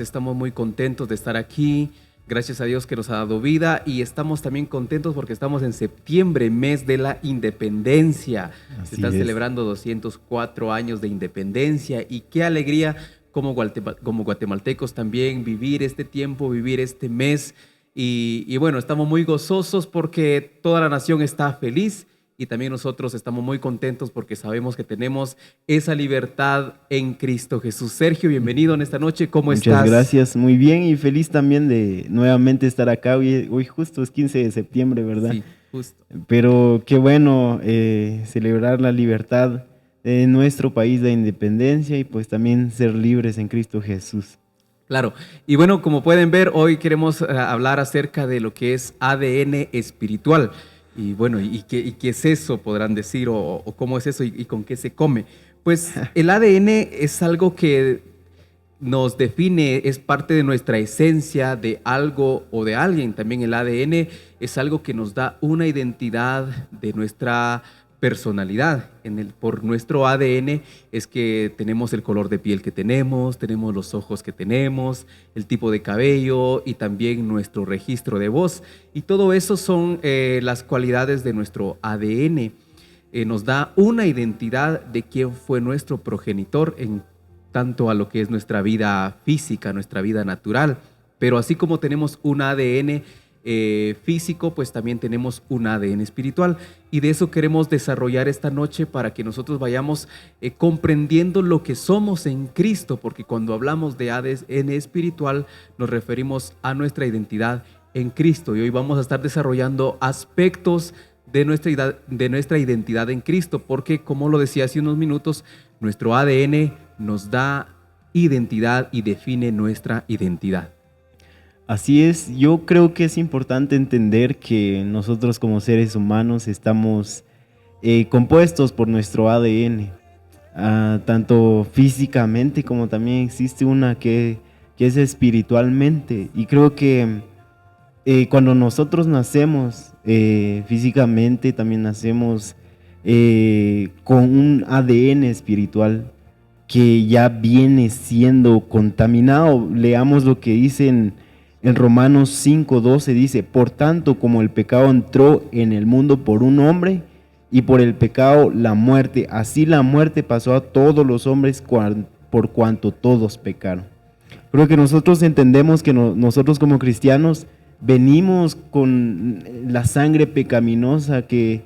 Estamos muy contentos de estar aquí. Gracias a Dios que nos ha dado vida y estamos también contentos porque estamos en septiembre, mes de la independencia. Se Así están es. celebrando 204 años de independencia y qué alegría como guatemaltecos también vivir este tiempo, vivir este mes. Y bueno, estamos muy gozosos porque toda la nación está feliz y también nosotros estamos muy contentos porque sabemos que tenemos esa libertad en Cristo Jesús. Sergio, bienvenido en esta noche. ¿Cómo Muchas estás? gracias, muy bien y feliz también de nuevamente estar acá. Hoy justo es 15 de septiembre, ¿verdad? Sí, justo. Pero qué bueno celebrar la libertad de nuestro país, la independencia y pues también ser libres en Cristo Jesús. Claro. Y bueno, como pueden ver, hoy queremos hablar acerca de lo que es ADN espiritual. Y bueno, ¿y qué es eso? Podrán decir, o cómo es eso y con qué se come. Pues el ADN es algo que nos define, es parte de nuestra esencia de algo o de alguien. También el ADN es algo que nos da una identidad de nuestra personalidad. Por nuestro ADN es que tenemos el color de piel que tenemos los ojos que tenemos, el tipo de cabello y también nuestro registro de voz. Y todo eso son las cualidades de nuestro ADN. Nos da una identidad de quién fue nuestro progenitor en tanto a lo que es nuestra vida física, nuestra vida natural. Pero así como tenemos un ADN físico, pues también tenemos un ADN espiritual. Y de eso queremos desarrollar esta noche para que nosotros vayamos comprendiendo lo que somos en Cristo, porque cuando hablamos de ADN espiritual nos referimos a nuestra identidad en Cristo. Y hoy vamos a estar desarrollando aspectos de nuestra identidad en Cristo, porque como lo decía hace unos minutos, nuestro ADN nos da identidad y define nuestra identidad. Así es, yo creo que es importante entender que nosotros como seres humanos estamos compuestos por nuestro ADN, tanto físicamente como también existe una que es espiritualmente. Y creo que cuando nosotros nacemos físicamente, también nacemos con un ADN espiritual que ya viene siendo contaminado. Leamos lo que dice en Romanos 5:12, dice: por tanto, como el pecado entró en el mundo por un hombre, y por el pecado la muerte, así la muerte pasó a todos los hombres por cuanto todos pecaron. Creo que nosotros entendemos que nosotros como cristianos venimos con la sangre pecaminosa que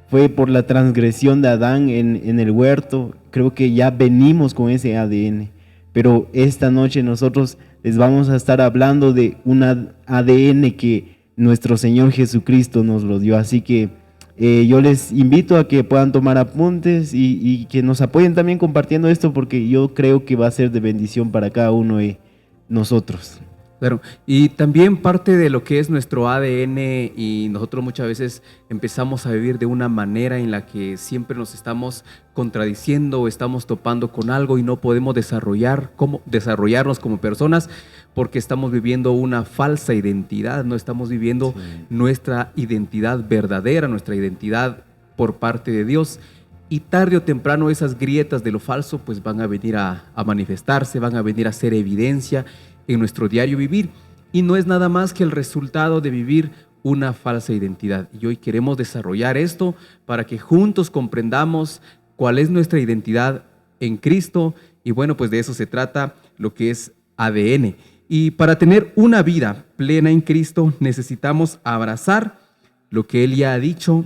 fue por la transgresión de Adán en el huerto. Creo que ya venimos con ese ADN, pero esta noche nosotros les vamos a estar hablando de un ADN que nuestro Señor Jesucristo nos lo dio. Así que yo les invito a que puedan tomar apuntes y que nos apoyen también compartiendo esto, porque yo creo que va a ser de bendición para cada uno de nosotros. Claro, y también parte de lo que es nuestro ADN, y nosotros muchas veces empezamos a vivir de una manera en la que siempre nos estamos contradiciendo o estamos topando con algo y no podemos desarrollarnos como personas porque estamos viviendo una falsa identidad, no estamos viviendo nuestra identidad verdadera, nuestra identidad por parte de Dios. Y tarde o temprano esas grietas de lo falso pues van a venir a manifestarse, van a venir a ser evidencia en nuestro diario vivir, y no es nada más que el resultado de vivir una falsa identidad. Y hoy queremos desarrollar esto para que juntos comprendamos cuál es nuestra identidad en Cristo, y bueno, pues de eso se trata lo que es ADN. Y para tener una vida plena en Cristo necesitamos abrazar lo que Él ya ha dicho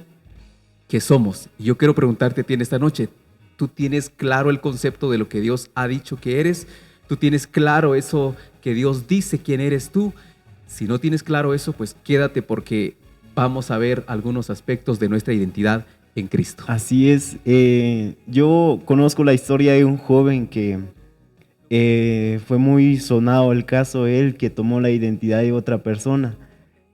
que somos. Y yo quiero preguntarte a ti en esta noche, ¿tú tienes claro el concepto de lo que Dios ha dicho que eres? ¿Tú tienes claro eso que Dios dice quién eres tú? Si no tienes claro eso, pues quédate, porque vamos a ver algunos aspectos de nuestra identidad en Cristo. Así es, yo conozco la historia de un joven que fue muy sonado el caso de él, que tomó la identidad de otra persona.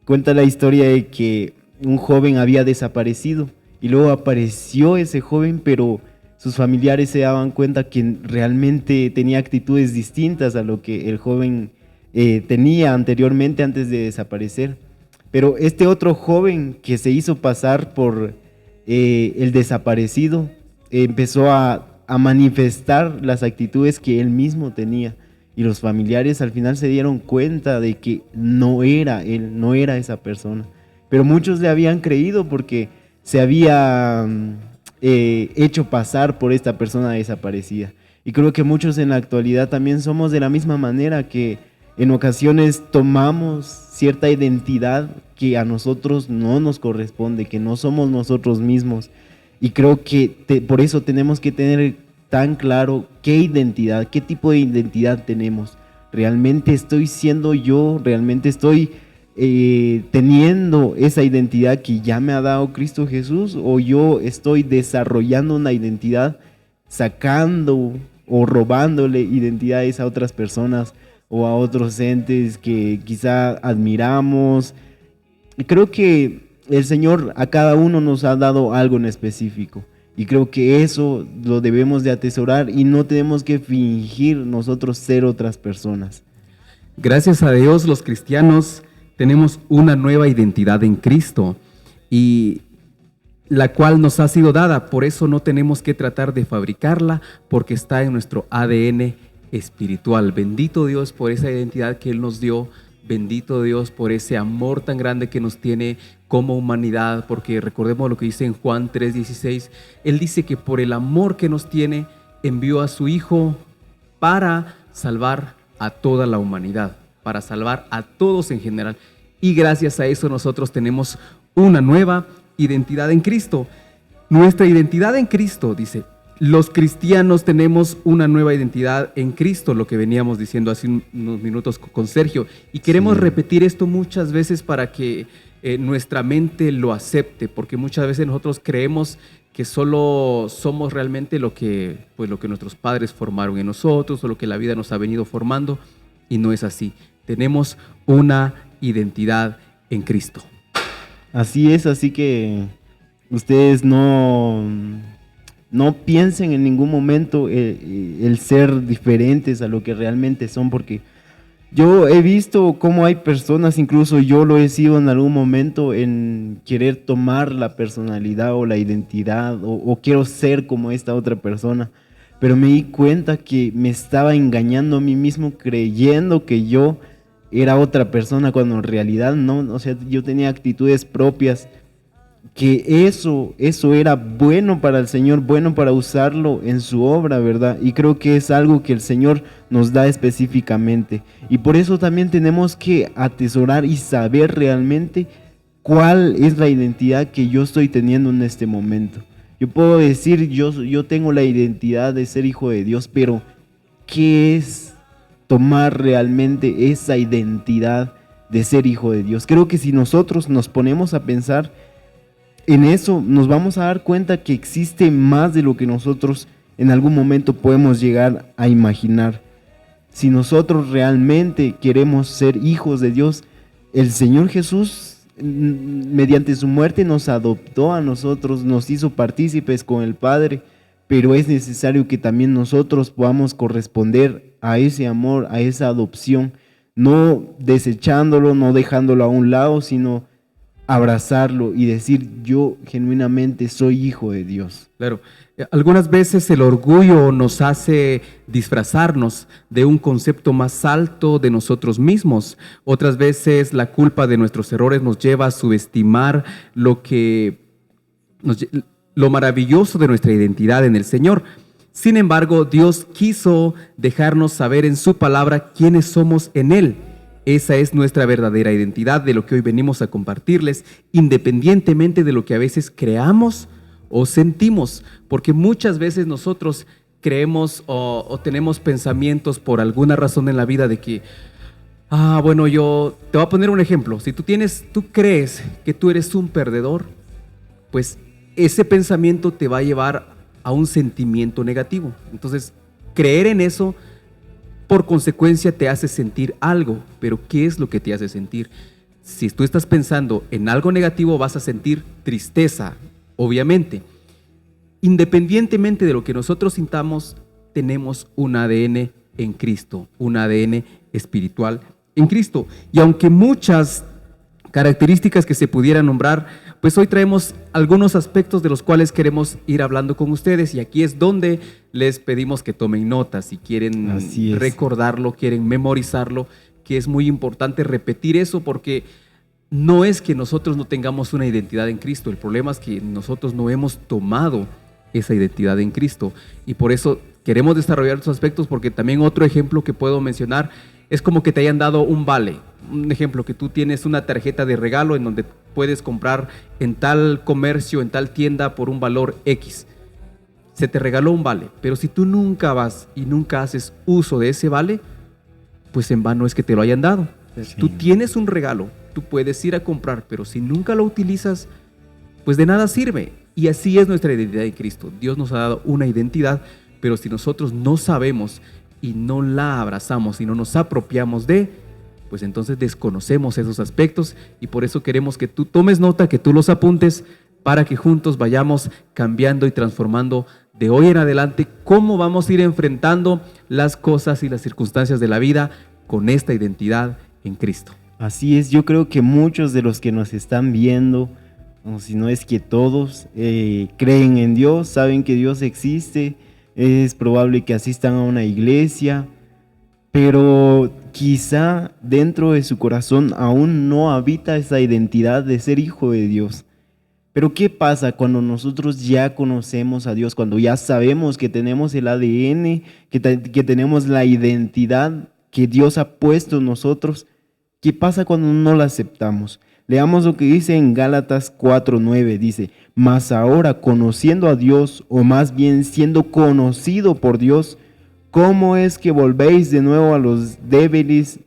Cuenta la historia de que un joven había desaparecido y luego apareció ese joven, pero sus familiares se daban cuenta que realmente tenía actitudes distintas a lo que el joven tenía anteriormente, antes de desaparecer. Pero este otro joven que se hizo pasar por el desaparecido empezó a manifestar las actitudes que él mismo tenía. y los familiares al final se dieron cuenta de que no era él, no era esa persona. Pero muchos le habían creído porque se había hecho pasar por esta persona desaparecida. Y creo que muchos en la actualidad también somos de la misma manera, que en ocasiones tomamos cierta identidad que a nosotros no nos corresponde, que no somos nosotros mismos. Y creo que por eso tenemos que tener tan claro qué identidad, qué tipo de identidad tenemos. ¿Realmente estoy siendo yo? ¿Realmente estoy teniendo esa identidad que ya me ha dado Cristo Jesús? ¿O yo estoy desarrollando una identidad sacando o robándole identidades a otras personas o a otros entes que quizá admiramos? Creo que el Señor a cada uno nos ha dado algo en específico, y creo que eso lo debemos de atesorar y no tenemos que fingir nosotros ser otras personas. Gracias a Dios, los cristianos tenemos una nueva identidad en Cristo, y la cual nos ha sido dada. Por eso no tenemos que tratar de fabricarla, porque está en nuestro ADN espiritual. Bendito Dios por esa identidad que Él nos dio. Bendito Dios por ese amor tan grande que nos tiene como humanidad, porque recordemos lo que dice en Juan 3:16. Él dice que por el amor que nos tiene, envió a su Hijo para salvar a toda la humanidad, para salvar a todos en general. Y gracias a eso nosotros tenemos una nueva identidad en Cristo. Nuestra identidad en Cristo, dice, los cristianos tenemos una nueva identidad en Cristo, lo que veníamos diciendo hace unos minutos con Sergio, y queremos repetir esto muchas veces para que nuestra mente lo acepte, porque muchas veces nosotros creemos que solo somos realmente lo que nuestros padres formaron en nosotros, o lo que la vida nos ha venido formando, y no es así. Tenemos una identidad en Cristo. Así es, así que ustedes no piensen en ningún momento el ser diferentes a lo que realmente son, porque yo he visto cómo hay personas, incluso yo lo he sido en algún momento, en querer tomar la personalidad o la identidad o quiero ser como esta otra persona, pero me di cuenta que me estaba engañando a mí mismo creyendo que yo era otra persona cuando en realidad no. O sea, yo tenía actitudes propias, que eso era bueno para el Señor, bueno para usarlo en su obra, ¿verdad? Y creo que es algo que el Señor nos da específicamente. Y por eso también tenemos que atesorar y saber realmente cuál es la identidad que yo estoy teniendo en este momento. Yo puedo decir, yo tengo la identidad de ser hijo de Dios, pero ¿qué es tomar realmente esa identidad de ser hijo de Dios? Creo que si nosotros nos ponemos a pensar en eso, nos vamos a dar cuenta que existe más de lo que nosotros en algún momento podemos llegar a imaginar. Si nosotros realmente queremos ser hijos de Dios, el Señor Jesús, mediante su muerte, nos adoptó a nosotros, nos hizo partícipes con el Padre, pero es necesario que también nosotros podamos corresponder a ese amor, a esa adopción, no desechándolo, no dejándolo a un lado, sino abrazarlo y decir, yo genuinamente soy hijo de Dios. Claro, algunas veces el orgullo nos hace disfrazarnos de un concepto más alto de nosotros mismos. Otras veces la culpa de nuestros errores nos lleva a subestimar lo maravilloso de nuestra identidad en el Señor. Sin embargo, Dios quiso dejarnos saber en su palabra quiénes somos en Él. Esa es nuestra verdadera identidad, de lo que hoy venimos a compartirles, independientemente de lo que a veces creamos o sentimos, porque muchas veces nosotros creemos o tenemos pensamientos por alguna razón en la vida de que, yo te voy a poner un ejemplo. Si tú crees que tú eres un perdedor, pues ese pensamiento te va a llevar a un sentimiento negativo. Entonces, creer en eso, por consecuencia, te hace sentir algo. Pero ¿qué es lo que te hace sentir? Si tú estás pensando en algo negativo, vas a sentir tristeza, obviamente. Independientemente de lo que nosotros sintamos, tenemos un ADN en Cristo, un ADN espiritual en Cristo. Y aunque muchas características que se pudieran nombrar pues hoy traemos algunos aspectos de los cuales queremos ir hablando con ustedes, y aquí es donde les pedimos que tomen notas, si quieren recordarlo, quieren memorizarlo, que es muy importante repetir eso, porque no es que nosotros no tengamos una identidad en Cristo, el problema es que nosotros no hemos tomado esa identidad en Cristo, y por eso queremos desarrollar estos aspectos, porque también otro ejemplo que puedo mencionar es como que te hayan dado un vale. Un ejemplo, que tú tienes una tarjeta de regalo en donde puedes comprar en tal comercio, en tal tienda por un valor X. Se te regaló un vale, pero si tú nunca vas y nunca haces uso de ese vale, pues en vano es que te lo hayan dado. Sí. Tú tienes un regalo, tú puedes ir a comprar, pero si nunca lo utilizas, pues de nada sirve. Y así es nuestra identidad en Cristo. Dios nos ha dado una identidad, pero si nosotros no sabemos y no la abrazamos y no nos apropiamos de, pues entonces desconocemos esos aspectos, y por eso queremos que tú tomes nota, que tú los apuntes, para que juntos vayamos cambiando y transformando de hoy en adelante cómo vamos a ir enfrentando las cosas y las circunstancias de la vida con esta identidad en Cristo. Así es, yo creo que muchos de los que nos están viendo, o si no es que todos, creen en Dios, saben que Dios existe, es probable que asistan a una iglesia, pero quizá dentro de su corazón aún no habita esa identidad de ser hijo de Dios. Pero ¿qué pasa cuando nosotros ya conocemos a Dios, cuando ya sabemos que tenemos el ADN, que tenemos la identidad que Dios ha puesto en nosotros? ¿Qué pasa cuando no la aceptamos? Leamos lo que dice en Gálatas 4:9, dice: mas ahora, conociendo a Dios, o más bien siendo conocido por Dios, ¿cómo es que volvéis de nuevo a los débiles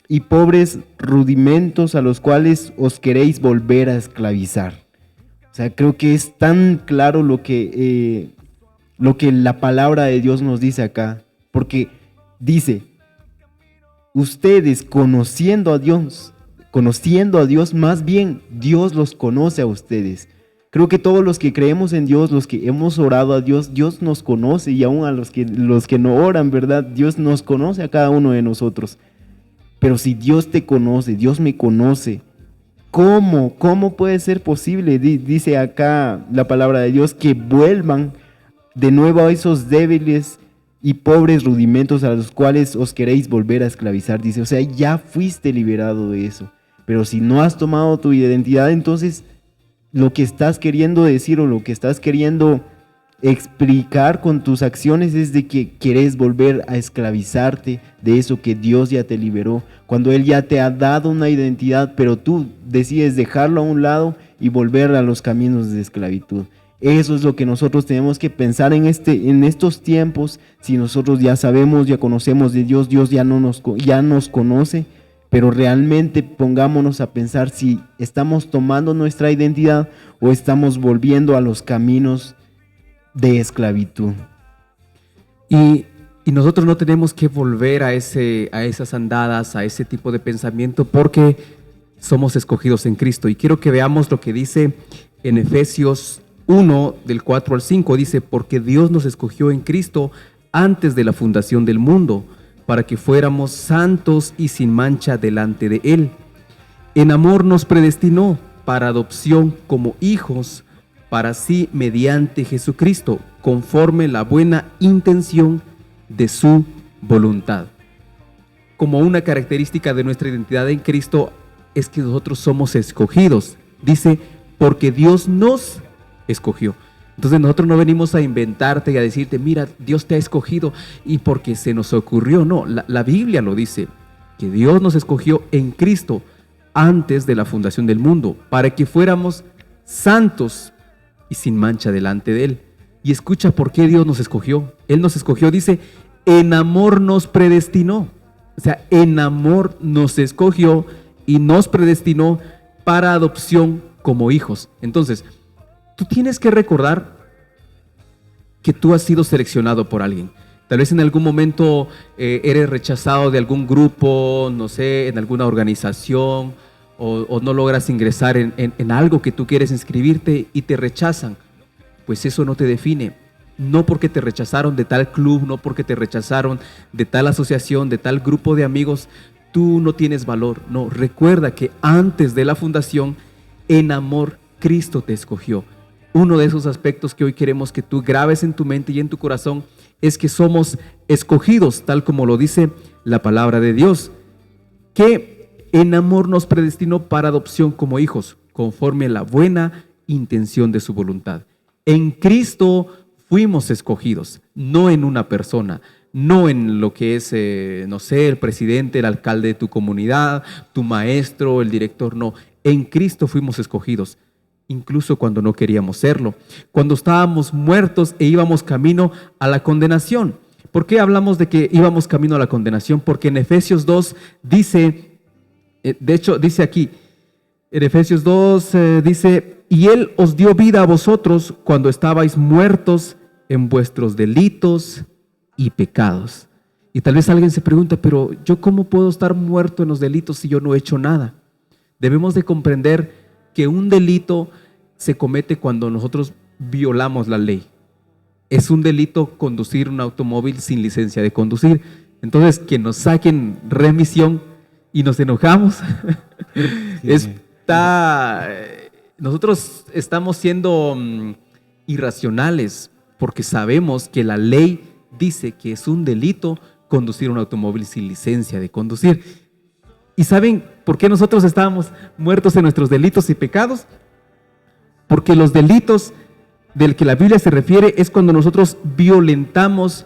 y pobres rudimentos a los cuales os queréis volver a esclavizar? O sea, creo que es tan claro lo que la palabra de Dios nos dice acá, porque dice: ustedes conociendo a Dios, más bien Dios los conoce a ustedes. Creo que todos los que creemos en Dios, los que hemos orado a Dios, Dios nos conoce, y aún a los que no oran, ¿verdad? Dios nos conoce a cada uno de nosotros. Pero si Dios te conoce, Dios me conoce, ¿cómo puede ser posible? Dice acá la palabra de Dios, que vuelvan de nuevo a esos débiles y pobres rudimentos a los cuales os queréis volver a esclavizar. Dice, o sea, ya fuiste liberado de eso. Pero si no has tomado tu identidad, entonces lo que estás queriendo decir o lo que estás queriendo explicar con tus acciones es de que querés volver a esclavizarte de eso que Dios ya te liberó, cuando Él ya te ha dado una identidad, pero tú decides dejarlo a un lado y volver a los caminos de esclavitud. Eso es lo que nosotros tenemos que pensar en estos tiempos. Si nosotros ya sabemos, ya conocemos de Dios, Dios ya nos conoce, pero realmente pongámonos a pensar si estamos tomando nuestra identidad o estamos volviendo a los caminos de esclavitud. Y nosotros no tenemos que volver a esas andadas, a ese tipo de pensamiento, porque somos escogidos en Cristo. Y quiero que veamos lo que dice en Efesios 1, del 4 al 5, dice: porque Dios nos escogió en Cristo antes de la fundación del mundo, para que fuéramos santos y sin mancha delante de Él. En amor nos predestinó para adopción como hijos para sí mediante Jesucristo, conforme la buena intención de su voluntad. Como una característica de nuestra identidad en Cristo es que nosotros somos escogidos. Dice, porque Dios nos escogió. Entonces nosotros no venimos a inventarte y a decirte, mira, Dios te ha escogido y porque se nos ocurrió. No, la Biblia lo dice, que Dios nos escogió en Cristo antes de la fundación del mundo, para que fuéramos santos y sin mancha delante de Él. Y escucha por qué Dios nos escogió. Él nos escogió, dice, en amor nos predestinó. O sea, en amor nos escogió y nos predestinó para adopción como hijos. Entonces, tú tienes que recordar que tú has sido seleccionado por alguien. Tal vez en algún momento eres rechazado de algún grupo, no sé, en alguna organización, o no logras ingresar en algo que tú quieres inscribirte y te rechazan. Pues eso no te define. No porque te rechazaron de tal club, no porque te rechazaron de tal asociación, de tal grupo de amigos, tú no tienes valor. No, recuerda que antes de la fundación en amor Cristo te escogió. Uno de esos aspectos que hoy queremos que tú grabes en tu mente y en tu corazón es que somos escogidos, tal como lo dice la palabra de Dios, que en amor nos predestinó para adopción como hijos, conforme a la buena intención de su voluntad. En Cristo fuimos escogidos, no en una persona, no en lo que es, no sé, el presidente, el alcalde de tu comunidad, tu maestro, el director, no. En Cristo fuimos escogidos, incluso cuando no queríamos serlo, cuando estábamos muertos e íbamos camino a la condenación. ¿Por qué hablamos de que íbamos camino a la condenación? Porque en Efesios 2 dice, de hecho dice aquí, en Efesios 2 dice, y Él os dio vida a vosotros cuando estabais muertos en vuestros delitos y pecados. Y tal vez alguien se pregunta, pero ¿yo cómo puedo estar muerto en los delitos si yo no he hecho nada? Debemos de comprender que un delito se comete cuando nosotros violamos la ley. Es un delito conducir un automóvil sin licencia de conducir. Entonces, que nos saquen remisión y nos enojamos, sí. Nosotros estamos siendo irracionales porque sabemos que la ley dice que es un delito conducir un automóvil sin licencia de conducir. ¿Y saben por qué nosotros estábamos muertos en nuestros delitos y pecados? Porque los delitos del que la Biblia se refiere es cuando nosotros violentamos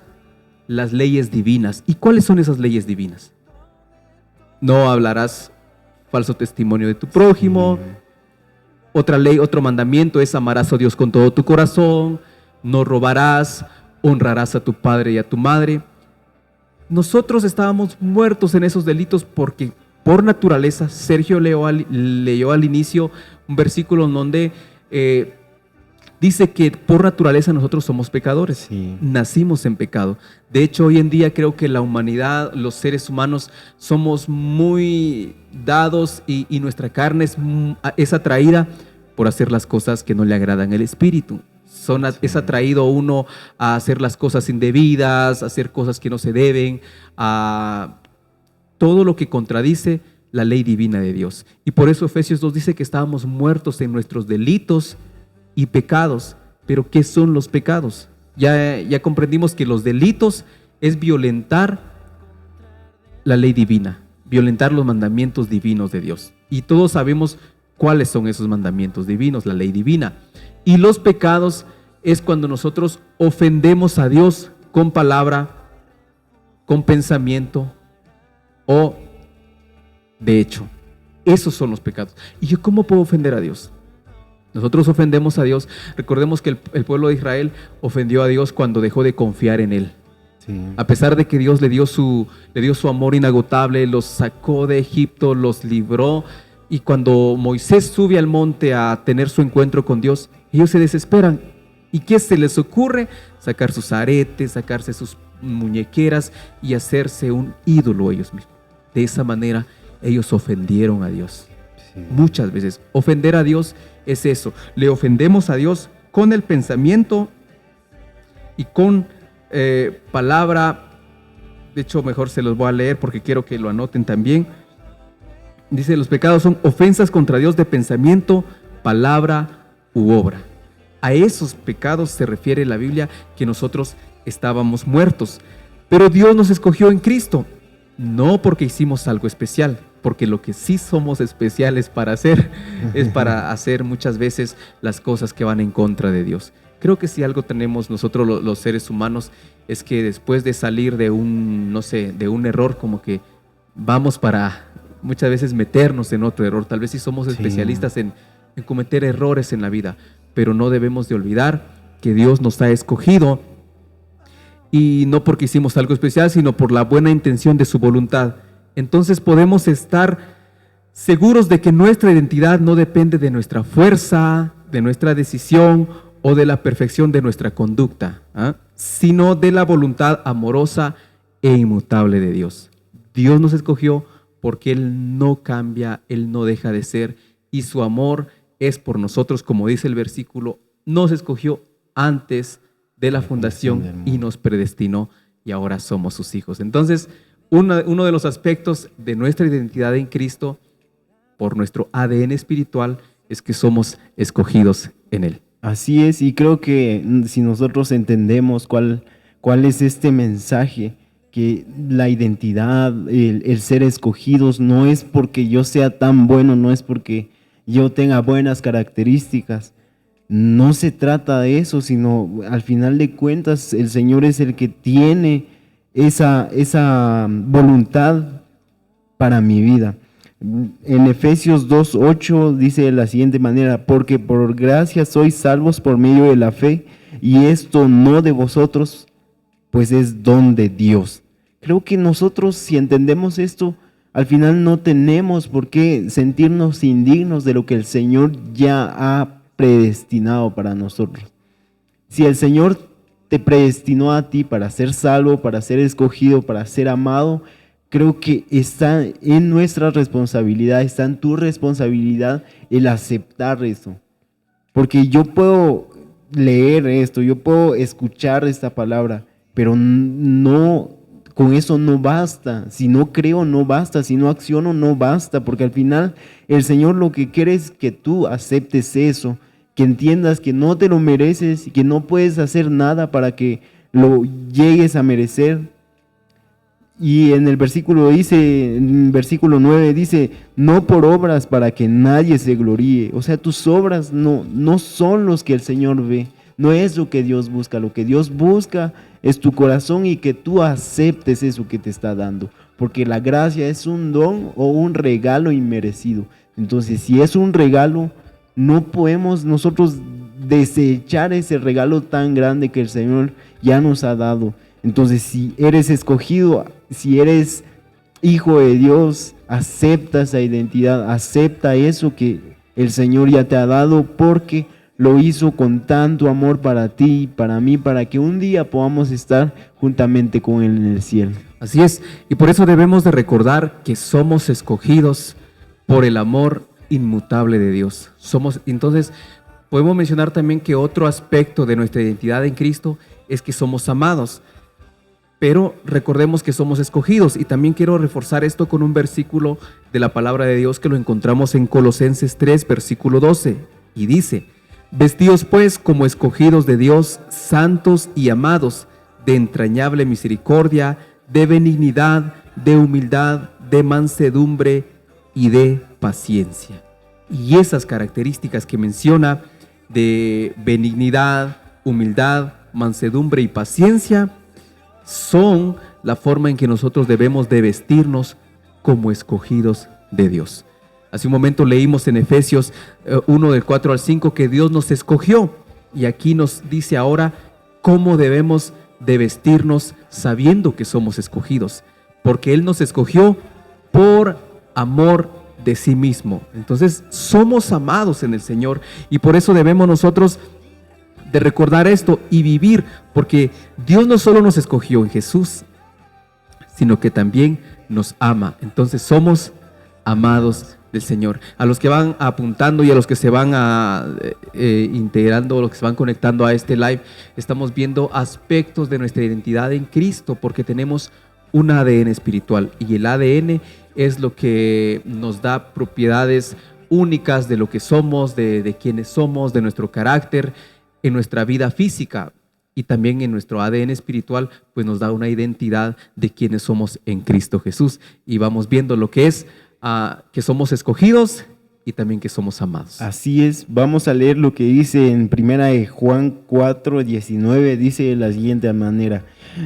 las leyes divinas. ¿Y cuáles son esas leyes divinas? No hablarás falso testimonio de tu prójimo. Otra ley, otro mandamiento es amarás a Dios con todo tu corazón, no robarás, honrarás a tu padre y a tu madre. Nosotros estábamos muertos en esos delitos porque por naturaleza, Sergio leyó al inicio un versículo en donde dice que por naturaleza nosotros somos pecadores, sí. Nacimos en pecado. De hecho, hoy en día creo que la humanidad, los seres humanos, somos muy dados y nuestra carne es atraída por hacer las cosas que no le agradan al espíritu. Es atraído uno a hacer las cosas indebidas, a hacer cosas que no se deben, a todo lo que contradice la ley divina de Dios. Y por eso Efesios 2 dice que estábamos muertos en nuestros delitos y pecados. Pero ¿qué son los pecados? Ya comprendimos que los delitos es violentar la ley divina, violentar los mandamientos divinos de Dios. Y todos sabemos cuáles son esos mandamientos divinos, la ley divina. Y los pecados es cuando nosotros ofendemos a Dios con palabra, con pensamiento o de hecho. Esos son los pecados. ¿Y yo cómo puedo ofender a Dios? Nosotros ofendemos a Dios. Recordemos que el pueblo de Israel ofendió a Dios cuando dejó de confiar en Él. Sí. A pesar de que Dios le dio su amor inagotable, los sacó de Egipto, los libró. Y cuando Moisés sube al monte a tener su encuentro con Dios, ellos se desesperan. ¿Y qué se les ocurre? Sacar sus aretes, sacarse sus muñequeras y hacerse un ídolo ellos mismos. De esa manera ellos ofendieron a Dios. Sí. Muchas veces ofender a Dios es eso. Le ofendemos a Dios con el pensamiento y con palabra. De hecho, mejor se los voy a leer porque quiero que lo anoten también. Dice, los pecados son ofensas contra Dios de pensamiento, palabra u obra. A esos pecados se refiere la Biblia que nosotros estábamos muertos. Pero Dios nos escogió en Cristo, no porque hicimos algo especial, porque lo que sí somos especiales para hacer es para hacer muchas veces las cosas que van en contra de Dios. Creo que si algo tenemos nosotros los seres humanos es que después de salir de de un error, como que vamos para muchas veces meternos en otro error. Tal vez sí somos especialistas en cometer errores en la vida, pero no debemos de olvidar que Dios nos ha escogido y no porque hicimos algo especial, sino por la buena intención de su voluntad. Entonces podemos estar seguros de que nuestra identidad no depende de nuestra fuerza, de nuestra decisión o de la perfección de nuestra conducta, sino de la voluntad amorosa e inmutable de Dios. Dios nos escogió porque Él no cambia, Él no deja de ser, y su amor es por nosotros, como dice el versículo, nos escogió antes de la fundación y nos predestinó, y ahora somos sus hijos. Entonces, uno de los aspectos de nuestra identidad en Cristo, por nuestro ADN espiritual, es que somos escogidos en Él. Así es, y creo que si nosotros entendemos cuál es este mensaje, que la identidad, el ser escogidos, no es porque yo sea tan bueno, no es porque yo tenga buenas características, no se trata de eso, sino al final de cuentas el Señor es el que tiene esa voluntad para mi vida. En Efesios 2:8 dice de la siguiente manera: porque por gracia sois salvos por medio de la fe, y esto no de vosotros, pues es don de Dios. Creo que nosotros, si entendemos esto, al final no tenemos por qué sentirnos indignos de lo que el Señor ya ha predestinado para nosotros. Si el Señor te predestinó a ti para ser salvo, para ser escogido, para ser amado, creo que está en nuestra responsabilidad, está en tu responsabilidad el aceptar eso. Porque yo puedo leer esto, yo puedo escuchar esta palabra, pero no, con eso no basta. Si no creo, no basta. Si no acciono, no basta. Porque al final el Señor lo que quiere es que tú aceptes eso, que entiendas que no te lo mereces y que no puedes hacer nada para que lo llegues a merecer. Y en el versículo 9 dice: no por obras para que nadie se gloríe. O sea, tus obras no son los que el Señor ve, no es lo que Dios busca. Lo que Dios busca es tu corazón y que tú aceptes eso que te está dando, porque la gracia es un don o un regalo inmerecido. Entonces, si es un regalo, no podemos nosotros desechar ese regalo tan grande que el Señor ya nos ha dado. Entonces, si eres escogido, si eres hijo de Dios, acepta esa identidad, acepta eso que el Señor ya te ha dado, porque lo hizo con tanto amor para ti y para mí, para que un día podamos estar juntamente con Él en el cielo. Así es, y por eso debemos de recordar que somos escogidos por el amor inmutable de Dios. Entonces, podemos mencionar también que otro aspecto de nuestra identidad en Cristo es que somos amados. Pero recordemos que somos escogidos, y también quiero reforzar esto con un versículo de la palabra de Dios que lo encontramos en Colosenses 3, versículo 12, y dice: vestidos pues como escogidos de Dios, santos y amados, de entrañable misericordia, de benignidad, de humildad, de mansedumbre y de paciencia. Y esas características que menciona de benignidad, humildad, mansedumbre y paciencia son la forma en que nosotros debemos de vestirnos como escogidos de Dios. Hace un momento leímos en Efesios 1 del 4 al 5 que Dios nos escogió, y aquí nos dice ahora cómo debemos de vestirnos sabiendo que somos escogidos, porque Él nos escogió por amor de sí mismo. Entonces somos amados en el Señor, y por eso debemos nosotros de recordar esto y vivir, porque Dios no solo nos escogió en Jesús, sino que también nos ama. Entonces somos amados del Señor. A los que van apuntando y a los que se van integrando, los que se van conectando a este live, estamos viendo aspectos de nuestra identidad en Cristo, porque tenemos un ADN espiritual, y el ADN es lo que nos da propiedades únicas de lo que somos, de quiénes somos, de nuestro carácter en nuestra vida física, y también en nuestro ADN espiritual, pues nos da una identidad de quiénes somos en Cristo Jesús. Y vamos viendo lo que es que somos escogidos y también que somos amados. Así es, vamos a leer lo que dice en 1 Juan 4:19, dice de la siguiente manera: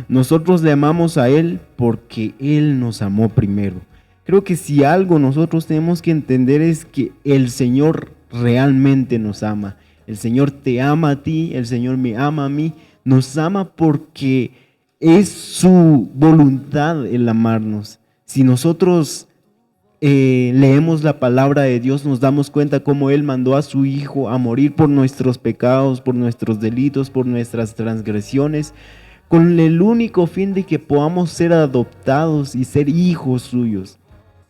nosotros le amamos a Él porque Él nos amó primero. Creo que si algo nosotros tenemos que entender es que el Señor realmente nos ama. El Señor te ama a ti, el Señor me ama a mí, nos ama porque es su voluntad el amarnos. Si nosotros leemos la palabra de Dios, nos damos cuenta cómo Él mandó a su Hijo a morir por nuestros pecados, por nuestros delitos, por nuestras transgresiones, con el único fin de que podamos ser adoptados y ser hijos suyos.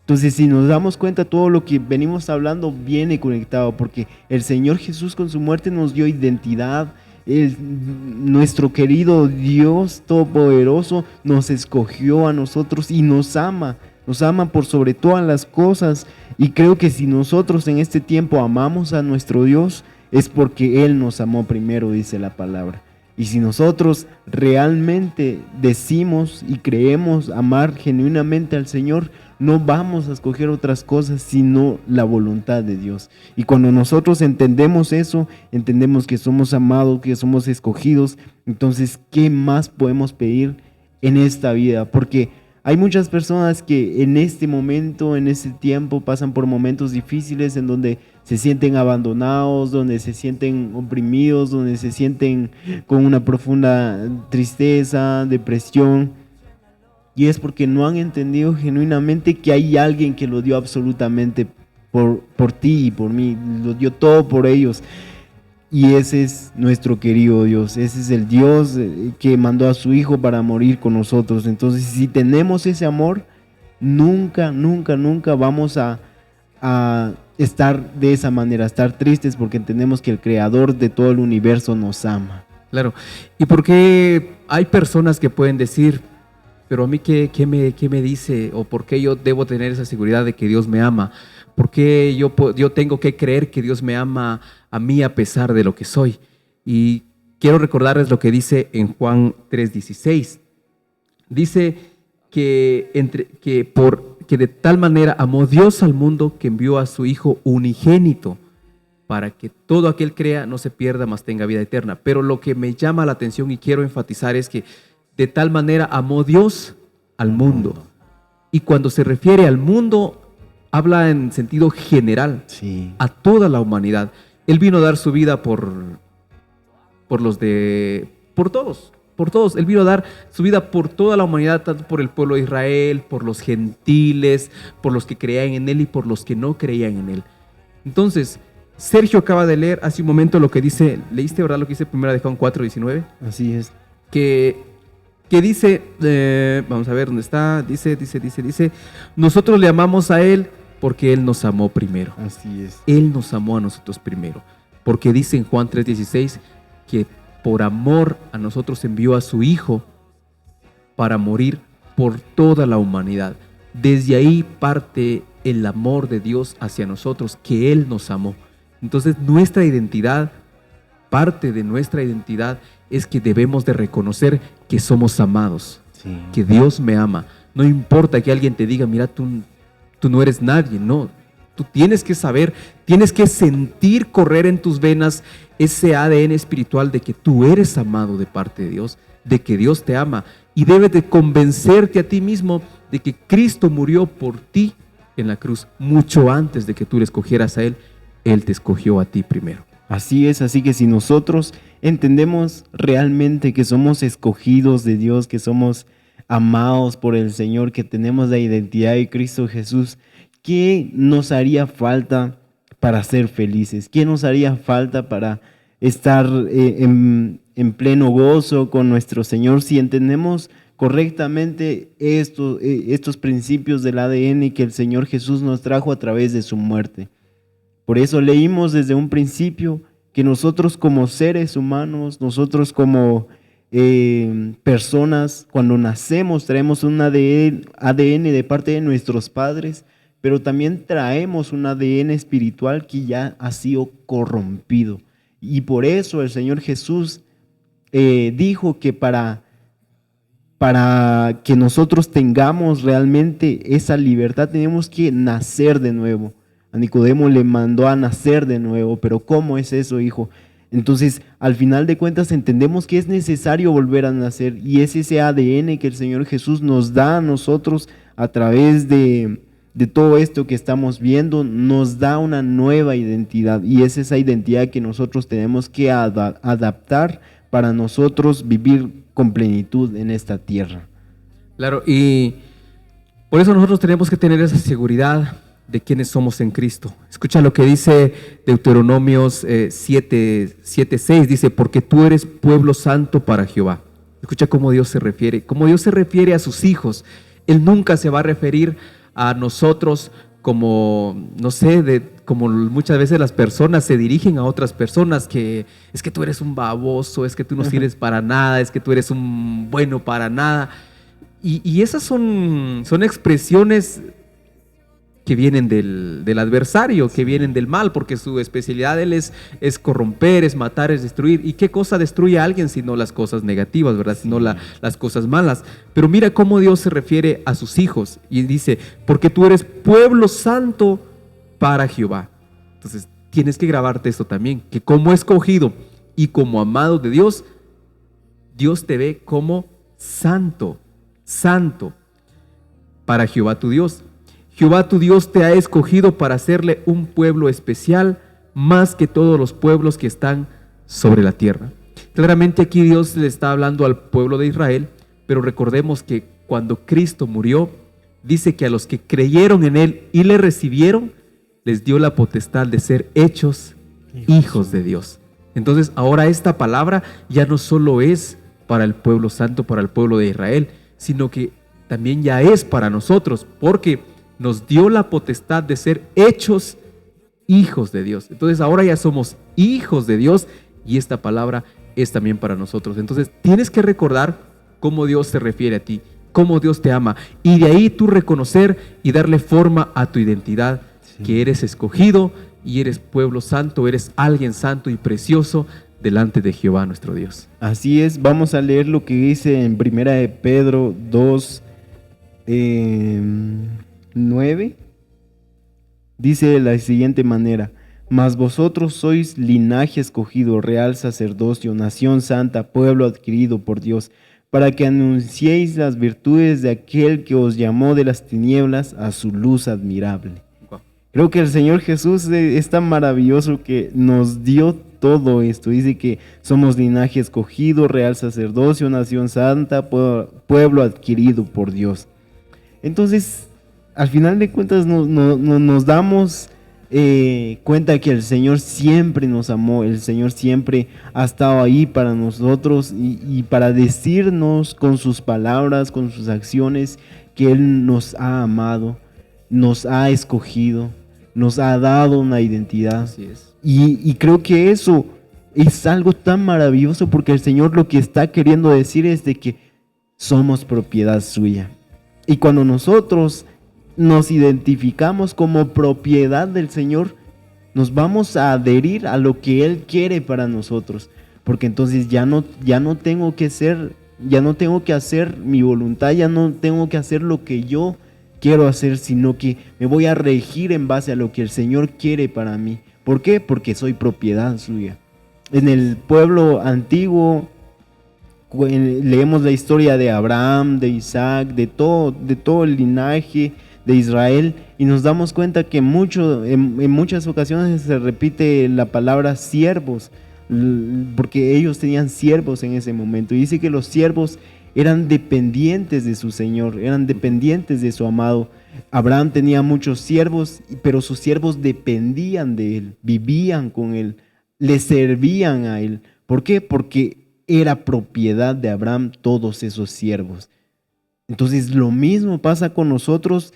Entonces, si nos damos cuenta, todo lo que venimos hablando viene conectado, porque el Señor Jesús con su muerte nos dio identidad. Nuestro querido Dios Todopoderoso nos escogió a nosotros y nos ama. nos ama por sobre todas las cosas. Y creo que si nosotros en este tiempo amamos a nuestro Dios, es porque Él nos amó primero, dice la palabra. Y si nosotros realmente decimos y creemos amar genuinamente al Señor, no vamos a escoger otras cosas sino la voluntad de Dios. Y cuando nosotros entendemos eso, entendemos que somos amados, que somos escogidos, entonces, ¿qué más podemos pedir en esta vida? Porque hay muchas personas que en este momento, en este tiempo, pasan por momentos difíciles en donde se sienten abandonados, donde se sienten oprimidos, donde se sienten con una profunda tristeza, depresión. Y es porque no han entendido genuinamente que hay alguien que lo dio absolutamente por ti y por mí, lo dio todo por ellos. Y ese es nuestro querido Dios, ese es el Dios que mandó a su Hijo para morir con nosotros. Entonces, si tenemos ese amor, nunca, nunca, nunca vamos a estar de esa manera, a estar tristes, porque entendemos que el Creador de todo el universo nos ama. Claro, y porque hay personas que pueden decir, pero a mí ¿qué me dice? ¿O por qué yo debo tener esa seguridad de que Dios me ama? ¿Por qué yo tengo que creer que Dios me ama a mí a pesar de lo que soy? Y quiero recordarles lo que dice en Juan 3:16. Dice que de tal manera amó Dios al mundo que envió a su Hijo unigénito para que todo aquel crea no se pierda, mas tenga vida eterna. Pero lo que me llama la atención y quiero enfatizar es que de tal manera amó Dios al mundo. Y cuando se refiere al mundo, habla en sentido general, sí, a toda la humanidad. Él vino a dar su vida por todos. Él vino a dar su vida por toda la humanidad, tanto por el pueblo de Israel, por los gentiles, por los que creían en Él y por los que no creían en Él. Entonces, Sergio acaba de leer hace un momento lo que dice, ¿leíste, verdad, lo que dice 1 Juan 4:19? Así es. Que dice, vamos a ver dónde está, dice, nosotros le amamos a Él porque Él nos amó primero. Así es. Él nos amó a nosotros primero, porque dice en Juan 3:16 que por amor a nosotros envió a su Hijo para morir por toda la humanidad. Desde ahí parte el amor de Dios hacia nosotros, que Él nos amó. Entonces nuestra identidad, parte de nuestra identidad es que debemos de reconocer que somos amados, sí, que Dios me ama. No importa que alguien te diga, mira, tú no eres nadie, no. Tú tienes que saber, tienes que sentir correr en tus venas ese ADN espiritual de que tú eres amado de parte de Dios, de que Dios te ama. Y debes de convencerte a ti mismo de que Cristo murió por ti en la cruz mucho antes de que tú le escogieras a Él. Él te escogió a ti primero. Así es, así que si nosotros entendemos realmente que somos escogidos de Dios, que somos amados por el Señor, que tenemos la identidad de Cristo Jesús, ¿qué nos haría falta para ser felices? ¿Qué nos haría falta para estar en pleno gozo con nuestro Señor si entendemos correctamente estos principios del ADN que el Señor Jesús nos trajo a través de su muerte? Por eso leímos desde un principio que nosotros como seres humanos, nosotros como personas, cuando nacemos traemos un ADN de parte de nuestros padres, pero también traemos un ADN espiritual que ya ha sido corrompido. Y por eso el Señor Jesús dijo que para que nosotros tengamos realmente esa libertad tenemos que nacer de nuevo. A Nicodemo le mandó a nacer de nuevo, pero ¿cómo es eso, hijo? Entonces, al final de cuentas, entendemos que es necesario volver a nacer y es ese ADN que el Señor Jesús nos da a nosotros a través de todo esto que estamos viendo, nos da una nueva identidad y es esa identidad que nosotros tenemos que adaptar para nosotros vivir con plenitud en esta tierra. Claro, y por eso nosotros tenemos que tener esa seguridad de quiénes somos en Cristo. Escucha lo que dice Deuteronomios 7:6, dice, porque tú eres pueblo santo para Jehová. Escucha cómo Dios se refiere a sus hijos. Él nunca se va a referir a nosotros como, no sé, como muchas veces las personas se dirigen a otras personas, que es que tú eres un baboso, es que tú no sirves para nada, es que tú eres un bueno para nada. Y esas son expresiones que vienen del adversario, que vienen del mal, porque su especialidad él es corromper, es matar, es destruir. ¿Y qué cosa destruye a alguien sino las cosas negativas, verdad? Sino las cosas malas. Pero mira cómo Dios se refiere a sus hijos y dice, porque tú eres pueblo santo para Jehová. Entonces tienes que grabarte esto también, que como escogido y como amado de Dios, Dios te ve como santo, santo para Jehová tu Dios. Jehová tu Dios te ha escogido para hacerle un pueblo especial, más que todos los pueblos que están sobre la tierra. Claramente aquí Dios le está hablando al pueblo de Israel, pero recordemos que cuando Cristo murió, dice que a los que creyeron en Él y le recibieron, les dio la potestad de ser hechos hijos de Dios. Entonces ahora esta palabra ya no solo es para el pueblo santo, para el pueblo de Israel, sino que también ya es para nosotros, porque nos dio la potestad de ser hechos hijos de Dios. Entonces ahora ya somos hijos de Dios y esta palabra es también para nosotros. Entonces tienes que recordar cómo Dios se refiere a ti, cómo Dios te ama, y de ahí tú reconocer y darle forma a tu identidad, que eres escogido y eres pueblo santo, eres alguien santo y precioso delante de Jehová nuestro Dios. Así es, vamos a leer lo que dice en 1 de Pedro 2, 9. Dice de la siguiente manera: mas vosotros sois linaje escogido, real sacerdocio, nación santa, pueblo adquirido por Dios, para que anunciéis las virtudes de aquel que os llamó de las tinieblas a su luz admirable. Creo que el Señor Jesús es tan maravilloso que nos dio todo esto. Dice que somos linaje escogido, real sacerdocio, nación santa, pueblo adquirido por Dios. Entonces, al final de cuentas nos damos cuenta que el Señor siempre nos amó, el Señor siempre ha estado ahí para nosotros y para decirnos con sus palabras, con sus acciones, que Él nos ha amado, nos ha escogido, nos ha dado una identidad. Así es. Y creo que eso es algo tan maravilloso, porque el Señor lo que está queriendo decir es de que somos propiedad suya. Y cuando nosotros nos identificamos como propiedad del Señor, nos vamos a adherir a lo que Él quiere para nosotros, porque entonces ya no tengo que hacer mi voluntad, ya no tengo que hacer lo que yo quiero hacer, sino que me voy a regir en base a lo que el Señor quiere para mí. ¿Por qué? Porque soy propiedad suya. En el pueblo antiguo leemos la historia de Abraham, de Isaac, de todo el linaje de Israel, y nos damos cuenta que en muchas ocasiones se repite la palabra siervos, porque ellos tenían siervos en ese momento, y dice que los siervos eran dependientes de su Señor, eran dependientes de su amado. Abraham tenía muchos siervos, pero sus siervos dependían de él, vivían con él, le servían a él. ¿Por qué? Porque era propiedad de Abraham todos esos siervos. Entonces lo mismo pasa con nosotros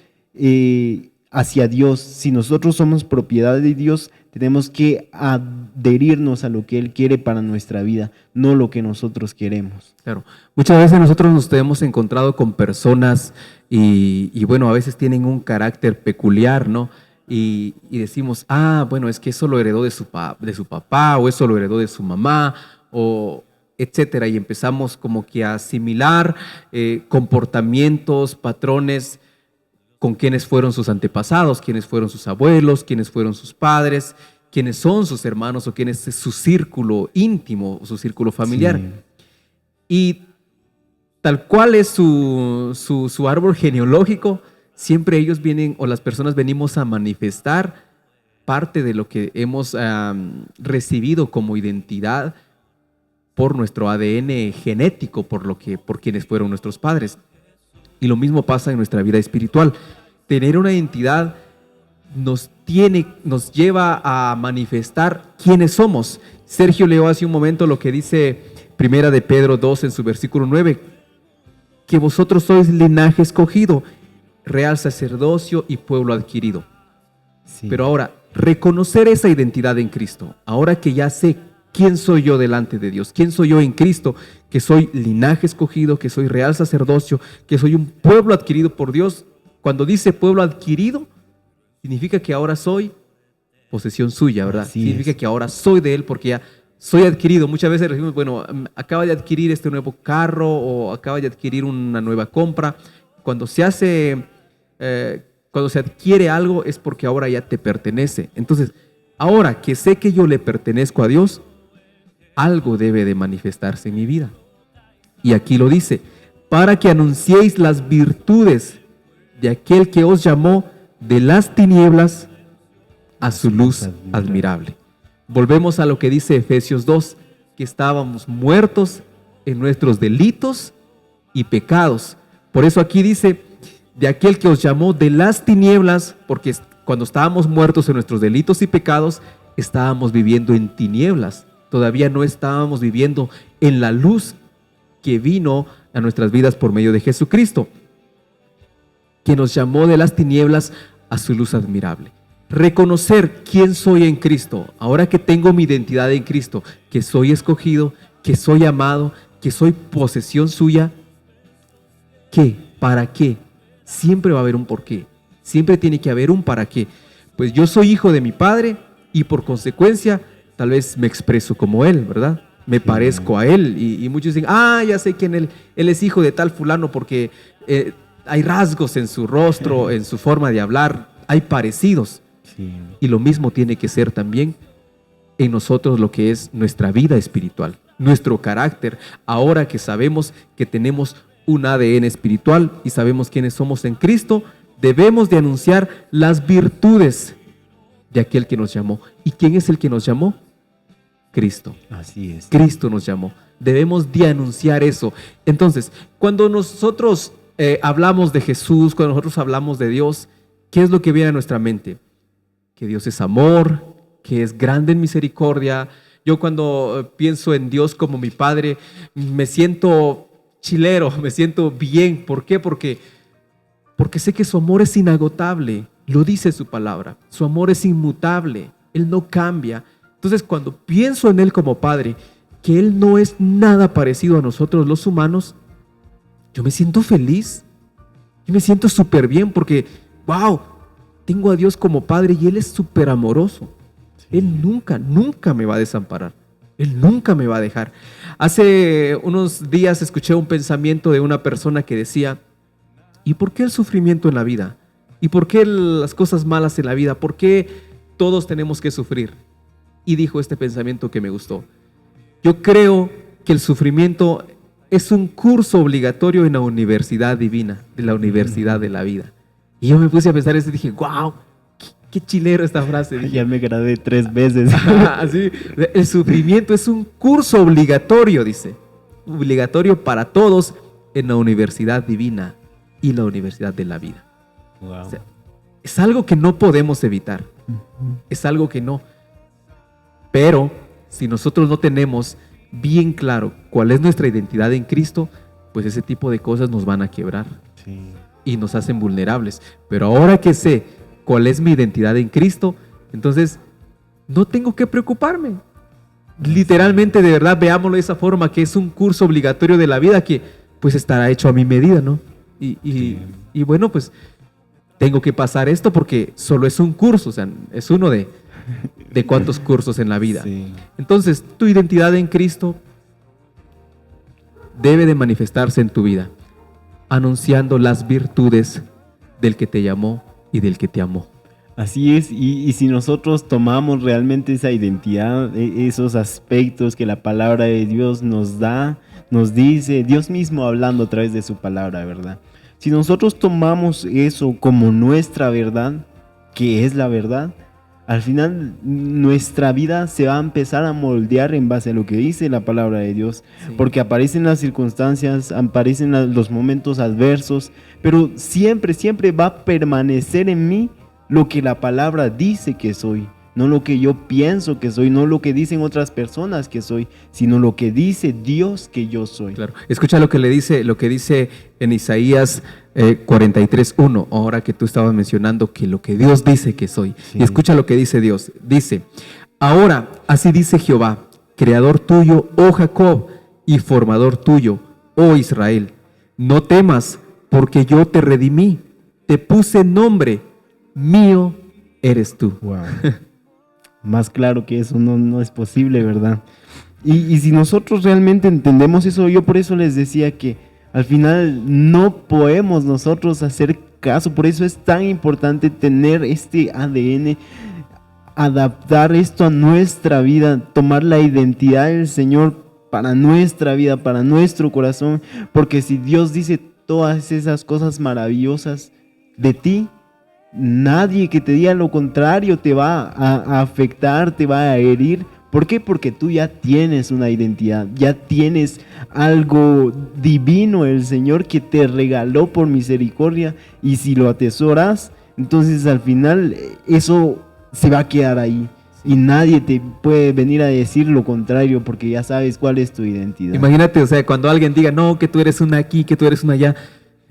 hacia Dios. Si nosotros somos propiedad de Dios, tenemos que adherirnos a lo que Él quiere para nuestra vida, no lo que nosotros queremos. Claro, muchas veces nosotros nos hemos encontrado con personas y bueno, a veces tienen un carácter peculiar, ¿no? Y decimos, bueno, es que eso lo heredó de su papá, o eso lo heredó de su mamá, o etcétera, y empezamos como que a asimilar comportamientos, patrones con quienes fueron sus antepasados, quiénes fueron sus abuelos, quiénes fueron sus padres, quiénes son sus hermanos o quién es su círculo íntimo, su círculo familiar. Sí. Y tal cual es su árbol genealógico, siempre ellos vienen, o las personas venimos a manifestar parte de lo que hemos recibido como identidad por nuestro ADN genético, por quienes fueron nuestros padres. Y lo mismo pasa en nuestra vida espiritual. Tener una identidad nos lleva a manifestar quiénes somos. Sergio leyó hace un momento lo que dice 1 de Pedro 2 en su versículo 9, que vosotros sois linaje escogido, real sacerdocio y pueblo adquirido. Sí. Pero ahora, reconocer esa identidad en Cristo, ahora que ya sé quién soy yo delante de Dios, quién soy yo en Cristo, que soy linaje escogido, que soy real sacerdocio, que soy un pueblo adquirido por Dios. Cuando dice pueblo adquirido, significa que ahora soy posesión suya, ¿verdad? Significa que ahora soy de Él porque ya soy adquirido. Muchas veces decimos, bueno, acaba de adquirir este nuevo carro o acaba de adquirir una nueva compra. Cuando se adquiere algo es porque ahora ya te pertenece. Entonces, ahora que sé que yo le pertenezco a Dios, algo debe de manifestarse en mi vida. Y aquí lo dice, para que anunciéis las virtudes de aquel que os llamó de las tinieblas a su luz admirable. Volvemos a lo que dice Efesios 2, que estábamos muertos en nuestros delitos y pecados. Por eso aquí dice, de aquel que os llamó de las tinieblas, porque cuando estábamos muertos en nuestros delitos y pecados, estábamos viviendo en tinieblas. Todavía no estábamos viviendo en la luz que vino a nuestras vidas por medio de Jesucristo, que nos llamó de las tinieblas a su luz admirable. Reconocer quién soy en Cristo, ahora que tengo mi identidad en Cristo, que soy escogido, que soy amado, que soy posesión suya. ¿Qué? ¿Para qué? Siempre va a haber un porqué, siempre tiene que haber un para qué. Pues yo soy hijo de mi Padre y por consecuencia tal vez me expreso como Él, ¿verdad? Me parezco a Él y muchos dicen, ya sé quién Él es hijo de tal fulano porque hay rasgos en su rostro, en su forma de hablar, hay parecidos. Sí. Y lo mismo tiene que ser también en nosotros lo que es nuestra vida espiritual, nuestro carácter. Ahora que sabemos que tenemos un ADN espiritual y sabemos quiénes somos en Cristo, debemos de anunciar las virtudes de aquel que nos llamó. ¿Y quién es el que nos llamó? Cristo. Así es. Cristo nos llamó. Debemos de anunciar eso. Entonces, cuando nosotros hablamos de Jesús, cuando nosotros hablamos de Dios, ¿qué es lo que viene a nuestra mente? Que Dios es amor, que es grande en misericordia. Yo cuando pienso en Dios como mi Padre, me siento chilero, me siento bien. ¿Por qué? Porque sé que su amor es inagotable. Lo dice su palabra. Su amor es inmutable. Él no cambia. Entonces, cuando pienso en Él como Padre, que Él no es nada parecido a nosotros los humanos, yo me siento feliz. Yo me siento súper bien porque, wow, tengo a Dios como Padre y Él es súper amoroso. Sí. Él nunca me va a desamparar. Él nunca me va a dejar. Hace unos días escuché un pensamiento de una persona que decía, ¿y por qué el sufrimiento en la vida? ¿Y por qué las cosas malas en la vida? ¿Por qué todos tenemos que sufrir? Y dijo este pensamiento que me gustó. Yo creo que el sufrimiento es un curso obligatorio en la universidad divina, de la universidad de la vida. Y yo me puse a pensar eso y dije, wow, qué chilero esta frase. Dije, ya me gradué 3 veces. Así, el sufrimiento es un curso obligatorio, dice. Obligatorio para todos en la universidad divina y la universidad de la vida. Wow. O sea, es algo que no podemos evitar. Es algo que no. Pero si nosotros no tenemos bien claro cuál es nuestra identidad en Cristo, pues ese tipo de cosas nos van a quebrar. Sí. Y nos hacen vulnerables. Pero ahora que sé cuál es mi identidad en Cristo, entonces no tengo que preocuparme. Literalmente, de verdad, veámoslo de esa forma, que es un curso obligatorio de la vida que pues estará hecho a mi medida, ¿no? Y bueno, pues tengo que pasar esto porque solo es un curso, o sea, es uno de cuántos cursos en la vida. Sí. Entonces, tu identidad en Cristo debe de manifestarse en tu vida, anunciando las virtudes del que te llamó y del que te amó. Así es, y si nosotros tomamos realmente esa identidad, esos aspectos que la palabra de Dios nos da, nos dice, Dios mismo hablando a través de su palabra, ¿verdad? Si nosotros tomamos eso como nuestra verdad, que es la verdad, al final nuestra vida se va a empezar a moldear en base a lo que dice la palabra de Dios, sí. Porque aparecen las circunstancias, aparecen los momentos adversos, pero siempre va a permanecer en mí lo que la palabra dice que soy, no lo que yo pienso que soy, no lo que dicen otras personas que soy, sino lo que dice Dios que yo soy. Claro. Escucha lo que dice en Isaías 43:1, ahora que tú estabas mencionando que lo que Dios dice que soy. Sí. Y escucha lo que dice Dios. Dice, ahora así dice Jehová, creador tuyo, oh Jacob, y formador tuyo, oh Israel. No temas, porque yo te redimí, te puse nombre, mío eres tú. Wow. Más claro que eso no es posible, ¿verdad? Y si nosotros realmente entendemos eso, yo por eso les decía que al final no podemos nosotros hacer caso, por eso es tan importante tener este ADN, adaptar esto a nuestra vida, tomar la identidad del Señor para nuestra vida, para nuestro corazón, porque si Dios dice todas esas cosas maravillosas de ti, nadie que te diga lo contrario te va a afectar, te va a herir. ¿Por qué? Porque tú ya tienes una identidad, ya tienes algo divino el Señor que te regaló por misericordia, y si lo atesoras, entonces al final eso se va a quedar ahí y nadie te puede venir a decir lo contrario porque ya sabes cuál es tu identidad. Imagínate, o sea, cuando alguien diga, no, que tú eres una aquí, que tú eres una allá,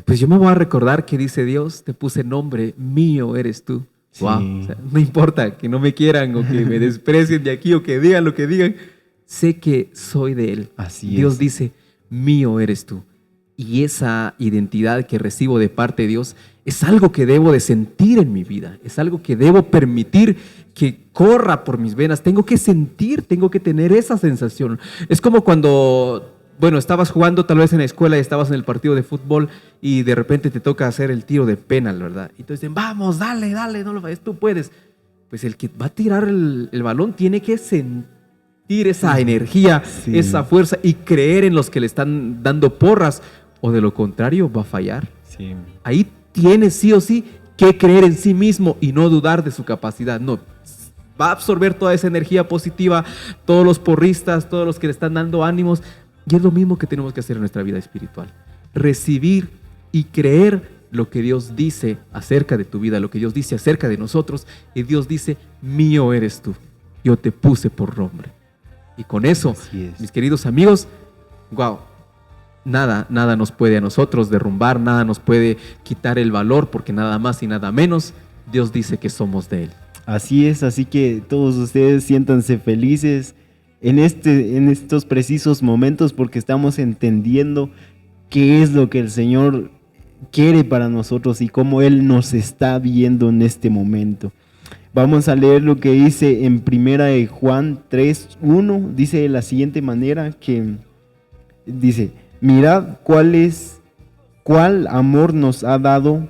pues yo me voy a recordar que dice Dios, te puse nombre, mío eres tú. Sí. Wow. O sea, no importa que no me quieran o que me desprecien de aquí o que digan lo que digan, sé que soy de Él. Así Dios es. dice, mío eres tú. Y esa identidad que recibo de parte de Dios es algo que debo de sentir en mi vida, es algo que debo permitir que corra por mis venas. Tengo que sentir, tengo que tener esa sensación. Es como cuando, bueno, estabas jugando tal vez en la escuela y estabas en el partido de fútbol y de repente te toca hacer el tiro de penal, ¿verdad? Y te dicen, vamos, dale, no lo vayas, tú puedes. Pues el que va a tirar el balón tiene que sentir esa energía, Sí. esa fuerza y creer en los que le están dando porras, o de lo contrario va a fallar. Sí. Ahí tiene sí o sí que creer en sí mismo y no dudar de su capacidad. No, va a absorber toda esa energía positiva, todos los porristas, todos los que le están dando ánimos. Y es lo mismo que tenemos que hacer en nuestra vida espiritual. Recibir y creer lo que Dios dice acerca de tu vida, lo que Dios dice acerca de nosotros. Y Dios dice, mío eres tú, yo te puse por nombre. Y con eso, Así es. mis queridos amigos, wow, nada nos puede a nosotros derrumbar, nada nos puede quitar el valor, porque nada más y nada menos, Dios dice que somos de Él. Así es, así que todos ustedes siéntanse felices en estos precisos momentos porque estamos entendiendo qué es lo que el Señor quiere para nosotros y cómo Él nos está viendo en este momento. Vamos a leer lo que dice en 1 de Juan 3:1, dice de la siguiente manera que dice, mirad cuál amor nos ha dado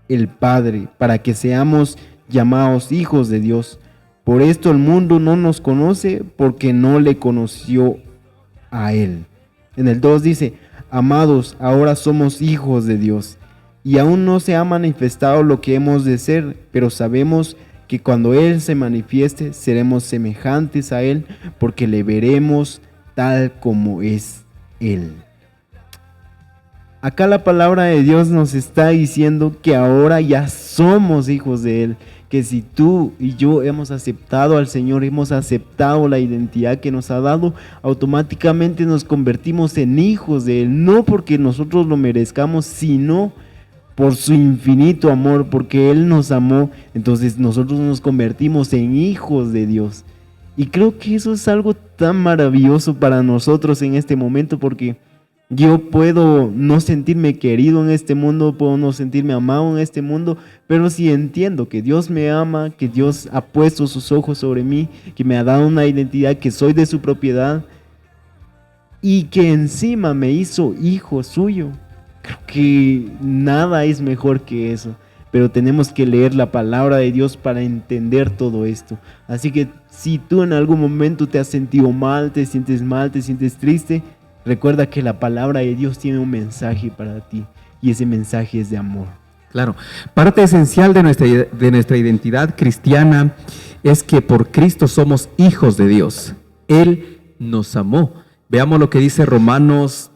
el Padre para que seamos llamados hijos de Dios. Por esto el mundo no nos conoce porque no le conoció a Él. En el 2 dice, amados, ahora somos hijos de Dios y aún no se ha manifestado lo que hemos de ser, pero sabemos que cuando Él se manifieste seremos semejantes a Él porque le veremos tal como es Él. Acá la palabra de Dios nos está diciendo que ahora ya somos hijos de Él, que si tú y yo hemos aceptado al Señor, hemos aceptado la identidad que nos ha dado, automáticamente nos convertimos en hijos de Él, no porque nosotros lo merezcamos, sino por su infinito amor, porque Él nos amó, entonces nosotros nos convertimos en hijos de Dios. Y creo que eso es algo tan maravilloso para nosotros en este momento, porque yo puedo no sentirme querido en este mundo, puedo no sentirme amado en este mundo, pero si entiendo que Dios me ama, que Dios ha puesto sus ojos sobre mí, que me ha dado una identidad, que soy de su propiedad y que encima me hizo hijo suyo, creo que nada es mejor que eso. Pero tenemos que leer la palabra de Dios para entender todo esto. Así que si tú en algún momento te has sentido mal, te sientes triste, recuerda que la palabra de Dios tiene un mensaje para ti y ese mensaje es de amor. Claro, parte esencial de nuestra identidad cristiana es que por Cristo somos hijos de Dios. Él nos amó. Veamos lo que dice Romanos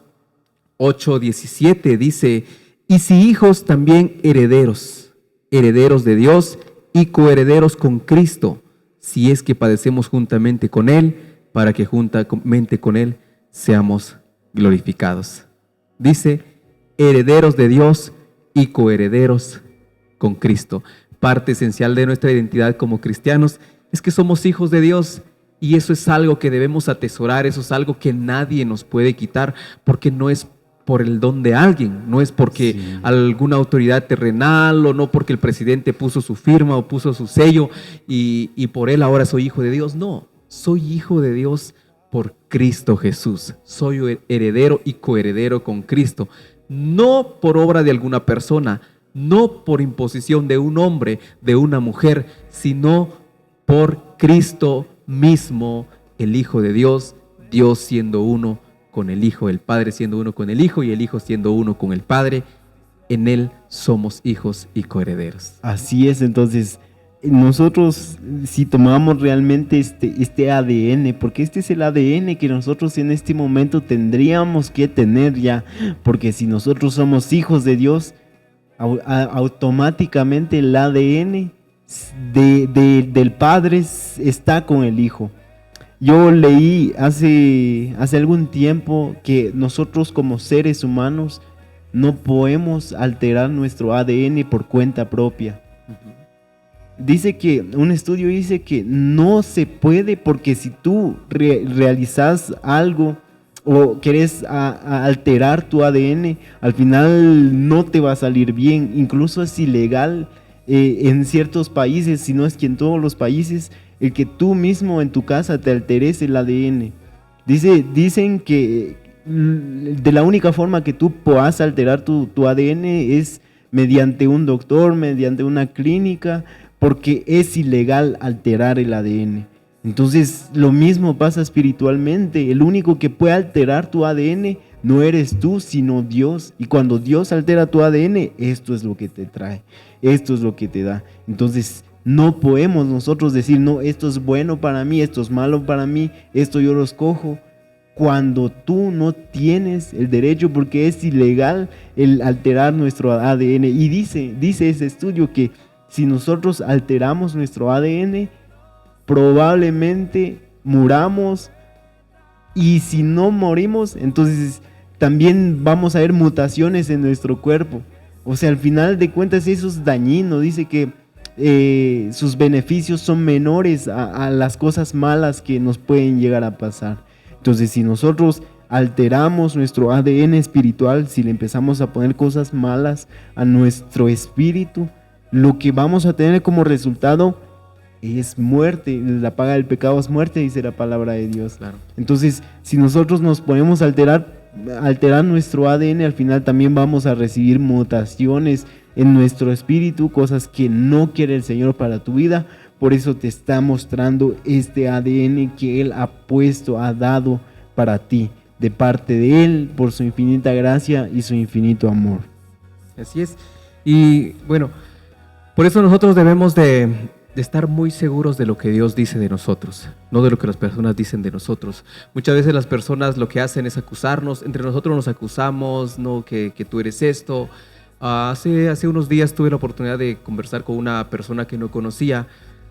8:17, dice, y si hijos también herederos de Dios y coherederos con Cristo, si es que padecemos juntamente con Él, para que juntamente con Él seamos glorificados. Dice, herederos de Dios y coherederos con Cristo. Parte esencial de nuestra identidad como cristianos es que somos hijos de Dios Y eso es algo que debemos atesorar, eso es algo que nadie nos puede quitar, porque no es por el don de alguien, no es porque alguna autoridad terrenal o no porque el presidente puso su firma o puso su sello y por él ahora soy hijo de Dios. No, soy hijo de Dios por Cristo Jesús. Soy heredero y coheredero con Cristo, no por obra de alguna persona, no por imposición de un hombre, de una mujer, sino por Cristo mismo, el Hijo de Dios, Dios siendo uno con el Hijo, el Padre siendo uno con el Hijo y el Hijo siendo uno con el Padre. En Él somos hijos y coherederos. Así es, entonces nosotros si tomamos realmente este ADN, porque este es el ADN que nosotros en este momento tendríamos que tener ya, porque si nosotros somos hijos de Dios, automáticamente el ADN del Padre está con el Hijo. Yo leí hace algún tiempo que nosotros como seres humanos no podemos alterar nuestro ADN por cuenta propia. Dice que, un estudio dice que no se puede, porque si tú realizas algo o querés alterar tu ADN, al final no te va a salir bien. Incluso es ilegal en ciertos países, si no es que en todos los países, el que tú mismo en tu casa te alteres el ADN. Dicen que de la única forma que tú puedas alterar tu ADN es mediante un doctor, mediante una clínica, porque es ilegal alterar el ADN. Entonces lo mismo pasa espiritualmente. El único que puede alterar tu ADN no eres tú, sino Dios. Y cuando Dios altera tu ADN, esto es lo que te trae, esto es lo que te da. Entonces no podemos nosotros decir, no, esto es bueno para mí, esto es malo para mí, esto yo lo escojo, cuando tú no tienes el derecho, porque es ilegal el alterar nuestro ADN. Y dice ese estudio que si nosotros alteramos nuestro ADN, probablemente muramos, y si no morimos, entonces también vamos a ver mutaciones en nuestro cuerpo. O sea, al final de cuentas eso es dañino. Dice que sus beneficios son menores a las cosas malas que nos pueden llegar a pasar. Entonces, si nosotros alteramos nuestro ADN espiritual, si le empezamos a poner cosas malas a nuestro espíritu, lo que vamos a tener como resultado es muerte. La paga del pecado es muerte, dice la palabra de Dios. Claro. Entonces, si nosotros nos ponemos a alterar nuestro ADN, al final también vamos a recibir mutaciones en nuestro espíritu, cosas que no quiere el Señor para tu vida. Por eso te está mostrando este ADN que Él ha puesto, ha dado para ti, de parte de Él, por su infinita gracia y su infinito amor. Así es. Y bueno, por eso nosotros debemos de estar muy seguros de lo que Dios dice de nosotros, no de lo que las personas dicen de nosotros. Muchas veces las personas lo que hacen es acusarnos, entre nosotros nos acusamos, no, que tú eres esto. Hace unos días tuve la oportunidad de conversar con una persona que no conocía,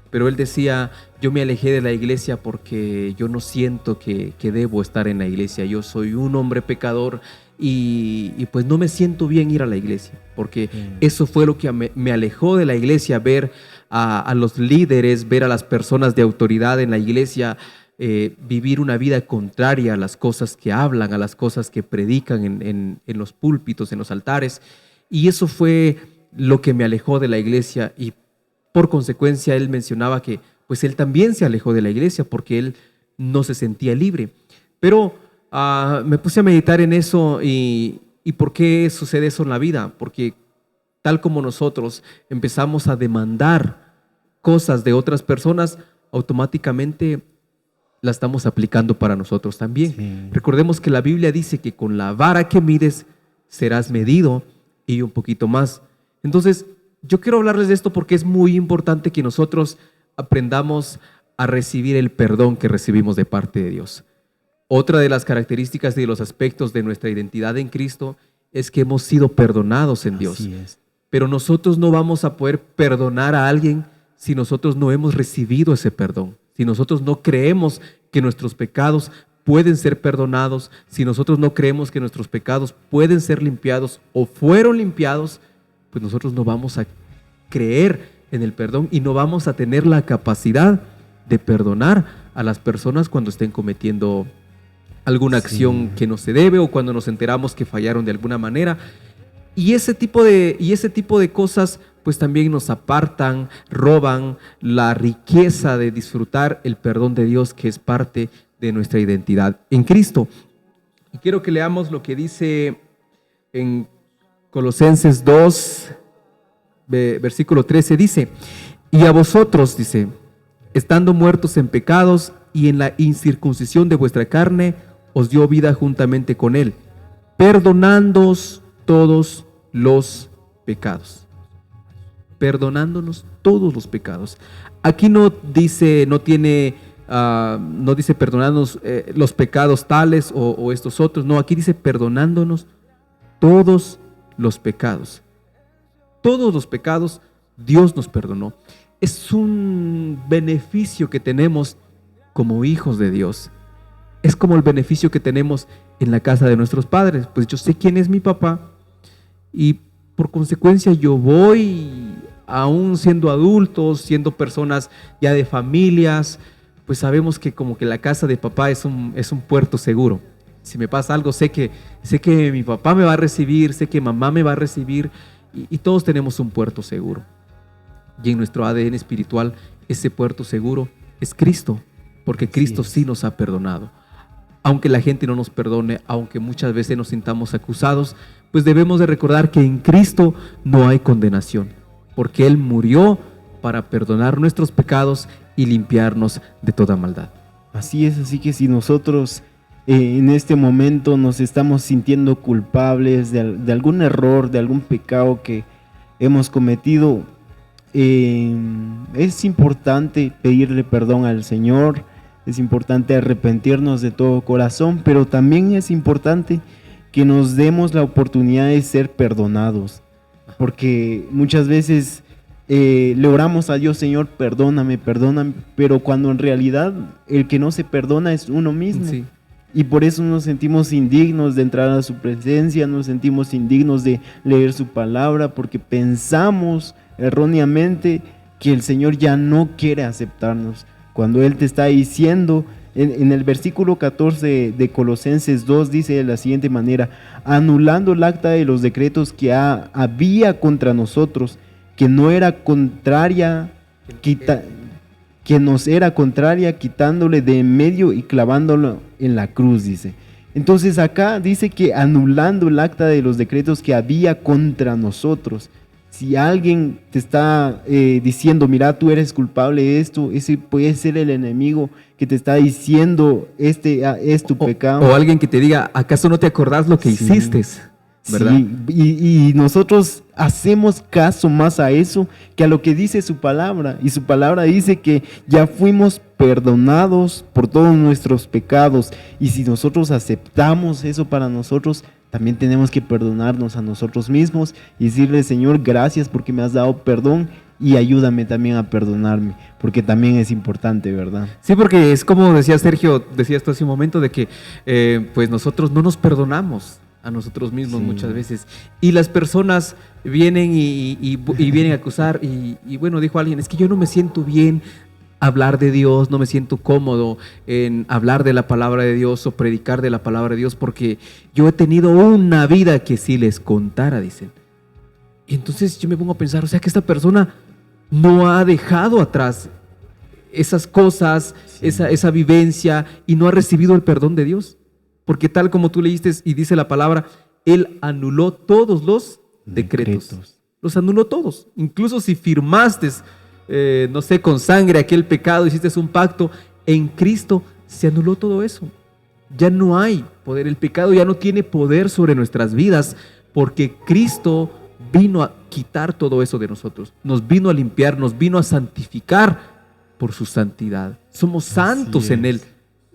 pero él decía, yo me alejé de la iglesia porque yo no siento que debo estar en la iglesia. Yo soy un hombre pecador y pues no me siento bien ir a la iglesia, porque eso fue lo que me alejó de la iglesia, ver a los líderes, ver a las personas de autoridad en la iglesia, vivir una vida contraria a las cosas que hablan, a las cosas que predican en los púlpitos, en los altares. Y eso fue lo que me alejó de la iglesia, y por consecuencia él mencionaba que pues él también se alejó de la iglesia porque él no se sentía libre. Pero me puse a meditar en eso y ¿por qué sucede eso en la vida? Porque tal como nosotros empezamos a demandar cosas de otras personas, automáticamente la estamos aplicando para nosotros también. Sí. Recordemos que la Biblia dice que con la vara que mides serás medido, y un poquito más. Entonces, yo quiero hablarles de esto porque es muy importante que nosotros aprendamos a recibir el perdón que recibimos de parte de Dios. Otra de las características y de los aspectos de nuestra identidad en Cristo es que hemos sido perdonados en Dios. Así es. Pero nosotros no vamos a poder perdonar a alguien si nosotros no hemos recibido ese perdón, si nosotros no creemos que nuestros pecados pueden ser perdonados, si nosotros no creemos que nuestros pecados pueden ser limpiados o fueron limpiados, pues nosotros no vamos a creer en el perdón y no vamos a tener la capacidad de perdonar a las personas cuando estén cometiendo alguna Sí. acción que no se debe o cuando nos enteramos que fallaron de alguna manera. Y ese tipo de cosas pues también nos apartan, roban la riqueza de disfrutar el perdón de Dios, que es parte de nuestra identidad en Cristo. Y quiero que leamos lo que dice en Colosenses 2, versículo 13, dice: y a vosotros, dice, estando muertos en pecados y en la incircuncisión de vuestra carne, os dio vida juntamente con él, perdonándoos todos los pecados. Perdonándonos todos los pecados. Aquí no dice, no dice perdonándonos los pecados tales o estos otros. No, aquí dice perdonándonos todos los pecados. Todos los pecados Dios nos perdonó. Es un beneficio que tenemos como hijos de Dios. Es como el beneficio que tenemos en la casa de nuestros padres. Pues yo sé quién es mi papá y por consecuencia yo voy, aún siendo adultos, siendo personas ya de familias, pues sabemos que como que la casa de papá es un puerto seguro. Si me pasa algo, sé que mi papá me va a recibir, sé que mamá me va a recibir y todos tenemos un puerto seguro. Y en nuestro ADN espiritual, ese puerto seguro es Cristo, porque Cristo sí nos ha perdonado. Aunque la gente no nos perdone, aunque muchas veces nos sintamos acusados, pues debemos de recordar que en Cristo no hay condenación, porque Él murió para perdonar nuestros pecados y limpiarnos de toda maldad. Así es, así que si nosotros en este momento nos estamos sintiendo culpables de algún error, de algún pecado que hemos cometido, es importante pedirle perdón al Señor, es importante arrepentirnos de todo corazón, pero también es importante que nos demos la oportunidad de ser perdonados, porque muchas veces le oramos a Dios: Señor, perdóname, perdóname, pero cuando en realidad el que no se perdona es uno mismo. Sí. Y por eso nos sentimos indignos de entrar a su presencia, nos sentimos indignos de leer su palabra, porque pensamos erróneamente que el Señor ya no quiere aceptarnos, cuando Él te está diciendo, en el versículo 14 de Colosenses 2, dice de la siguiente manera: anulando el acta de los decretos que había contra nosotros, que no era contraria, que nos era contraria, quitándole de en medio y clavándolo en la cruz, dice. Entonces acá dice que anulando el acta de los decretos que había contra nosotros. Si alguien te está diciendo: mira, tú eres culpable de esto, ese puede ser el enemigo que te está diciendo: este es tu pecado. O alguien que te diga: ¿acaso no te acordás lo que hiciste? ¿Verdad? Sí, y nosotros hacemos caso más a eso que a lo que dice su palabra. Y su palabra dice que ya fuimos perdonados por todos nuestros pecados. Y si nosotros aceptamos eso para nosotros, también tenemos que perdonarnos a nosotros mismos y decirle: Señor, gracias porque me has dado perdón y ayúdame también a perdonarme, porque también es importante, ¿verdad? Sí, porque es como decía Sergio, decías tú hace un momento, de que pues nosotros no nos perdonamos a nosotros mismos muchas veces. Y las personas vienen y vienen a acusar y bueno, dijo alguien: es que yo no me siento bien hablar de Dios, no me siento cómodo en hablar de la palabra de Dios o predicar de la palabra de Dios porque yo he tenido una vida que si les contara, dicen. Y entonces yo me pongo a pensar, o sea que esta persona no ha dejado atrás esas cosas, esa vivencia, y no ha recibido el perdón de Dios. Porque tal como tú leíste y dice la palabra, Él anuló todos los decretos. Los anuló todos. Incluso si firmaste, no sé, con sangre aquel pecado, hiciste un pacto, en Cristo se anuló todo eso. Ya no hay poder. El pecado ya no tiene poder sobre nuestras vidas, porque Cristo vino a quitar todo eso de nosotros. Nos vino a limpiar, nos vino a santificar por su santidad. Somos santos en Él.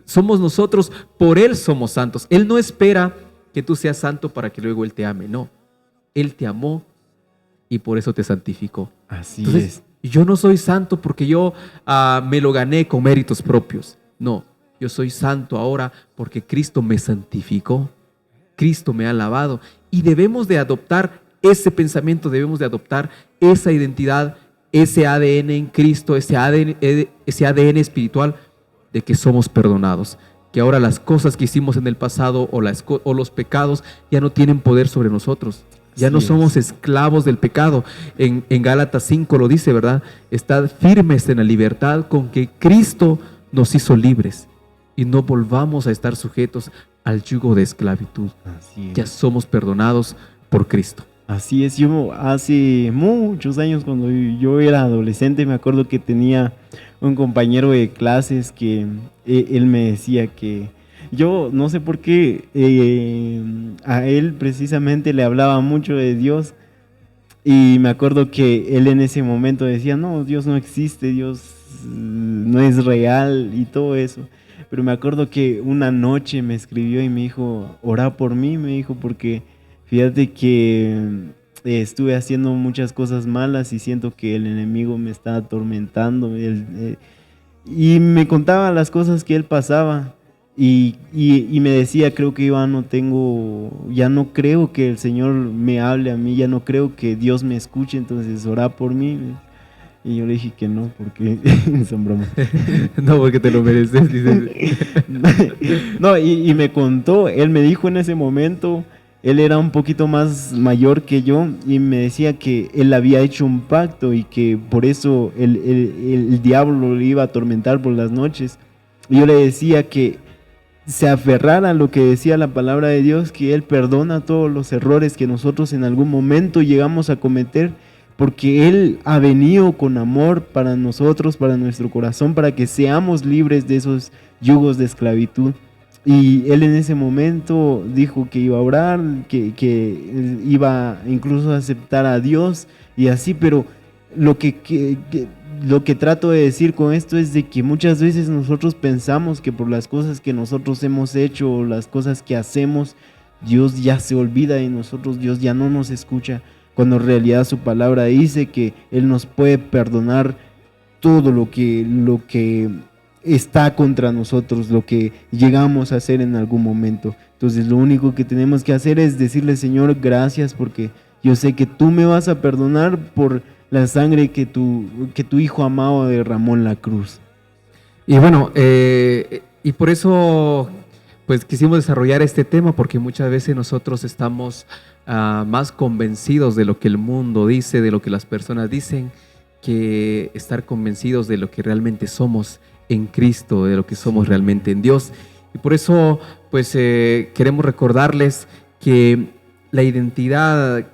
Somos nosotros, por Él somos santos. Él no espera que tú seas santo para que luego Él te ame, no. Él te amó y por eso te santificó. Así Entonces, yo no soy santo porque yo me lo gané con méritos propios. No, yo soy santo ahora porque Cristo me santificó. Cristo me ha lavado. Y debemos de adoptar ese pensamiento, debemos de adoptar esa identidad, ese ADN en Cristo, ese ADN espiritual, de que somos perdonados, que ahora las cosas que hicimos en el pasado o los pecados ya no tienen poder sobre nosotros. Ya no somos esclavos del pecado. En Gálatas 5 lo dice, ¿verdad? Estad firmes en la libertad con que Cristo nos hizo libres, y no volvamos a estar sujetos al yugo de esclavitud. Ya somos perdonados por Cristo. Así es. Yo hace muchos años, cuando yo era adolescente, me acuerdo que tenía un compañero de clases que él me decía que yo no sé por qué a él precisamente le hablaba mucho de Dios, y me acuerdo que él en ese momento decía, no, Dios no existe, Dios no es real y todo eso. Pero me acuerdo que una noche me escribió y me dijo, ora por mí, me dijo, porque fíjate que estuve haciendo muchas cosas malas y siento que el enemigo me está atormentando. Y me contaba las cosas que él pasaba. Y me decía, creo que yo ya no creo que el Señor me hable a mí, ya no creo que Dios me escuche, entonces ora por mí. Y yo le dije que no, porque son bromas. No, porque te lo mereces, dice. No, y me contó, él me dijo en ese momento, él era un poquito más mayor que yo, y me decía que él había hecho un pacto y que por eso el diablo le iba a atormentar por las noches. Y yo le decía que se aferrara a lo que decía la palabra de Dios, que Él perdona todos los errores que nosotros en algún momento llegamos a cometer, porque Él ha venido con amor para nosotros, para nuestro corazón, para que seamos libres de esos yugos de esclavitud. Y Él en ese momento dijo que iba a orar, que iba incluso a aceptar a Dios y así, pero lo que trato de decir con esto es de que muchas veces nosotros pensamos que por las cosas que nosotros hemos hecho o las cosas que hacemos, Dios ya se olvida de nosotros, Dios ya no nos escucha, cuando en realidad su palabra dice que Él nos puede perdonar todo lo que está contra nosotros, lo que llegamos a hacer en algún momento. Entonces lo único que tenemos que hacer es decirle, Señor, gracias, porque yo sé que tú me vas a perdonar por la sangre que tu Hijo amado derramó en la cruz. Y bueno, y por eso pues quisimos desarrollar este tema, porque muchas veces nosotros estamos más convencidos de lo que el mundo dice, de lo que las personas dicen, que estar convencidos de lo que realmente somos en Cristo, de lo que somos realmente en Dios. Y por eso pues queremos recordarles que la identidad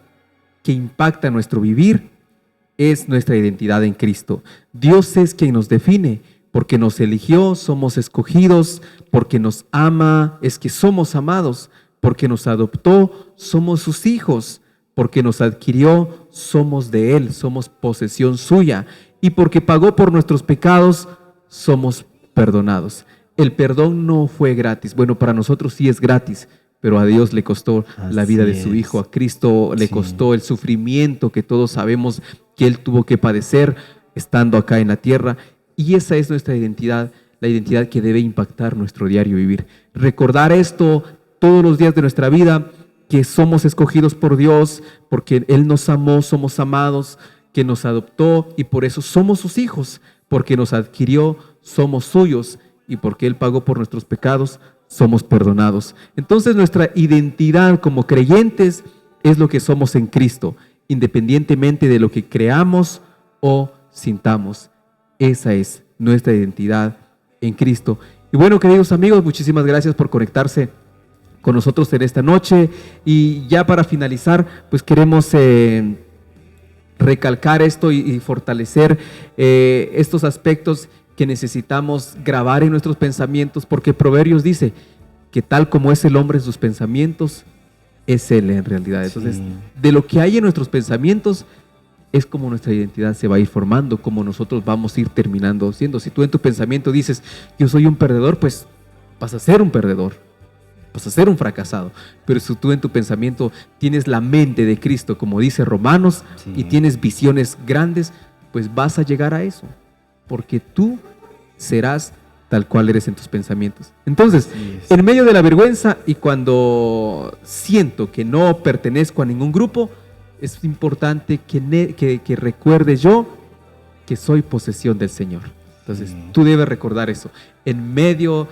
que impacta nuestro vivir es nuestra identidad en Cristo. Dios es quien nos define, porque nos eligió, somos escogidos, porque nos ama, es que somos amados, porque nos adoptó, somos sus hijos, porque nos adquirió, somos de Él, somos posesión suya, y porque pagó por nuestros pecados, somos perdonados. El perdón no fue gratis. Bueno, para nosotros sí es gratis, pero a Dios le costó la vida de su Hijo, a Cristo le costó el sufrimiento que todos sabemos que Él tuvo que padecer estando acá en la tierra, y esa es nuestra identidad, la identidad que debe impactar nuestro diario vivir. Recordar esto todos los días de nuestra vida, que somos escogidos por Dios, porque Él nos amó, somos amados, que nos adoptó y por eso somos sus hijos, porque nos adquirió, somos suyos, y porque Él pagó por nuestros pecados, somos perdonados. Entonces nuestra identidad como creyentes es lo que somos en Cristo, independientemente de lo que creamos o sintamos. Esa es nuestra identidad en Cristo. Y bueno, queridos amigos, muchísimas gracias por conectarse con nosotros en esta noche. Y ya para finalizar, pues queremos recalcar esto y fortalecer estos aspectos que necesitamos grabar en nuestros pensamientos, porque Proverbios dice que tal como es el hombre en sus pensamientos, es Él en realidad. Entonces, de lo que hay en nuestros pensamientos es como nuestra identidad se va a ir formando, como nosotros vamos a ir terminando siendo. Si tú en tu pensamiento dices, yo soy un perdedor, pues vas a ser un perdedor, vas a ser un fracasado. Pero si tú en tu pensamiento tienes la mente de Cristo, como dice Romanos, y tienes visiones grandes, pues vas a llegar a eso, porque tú serás tal cual eres en tus pensamientos. Entonces, en medio de la vergüenza y cuando siento que no pertenezco a ningún grupo, es importante que recuerde yo que soy posesión del Señor. Entonces, tú debes recordar eso. En medio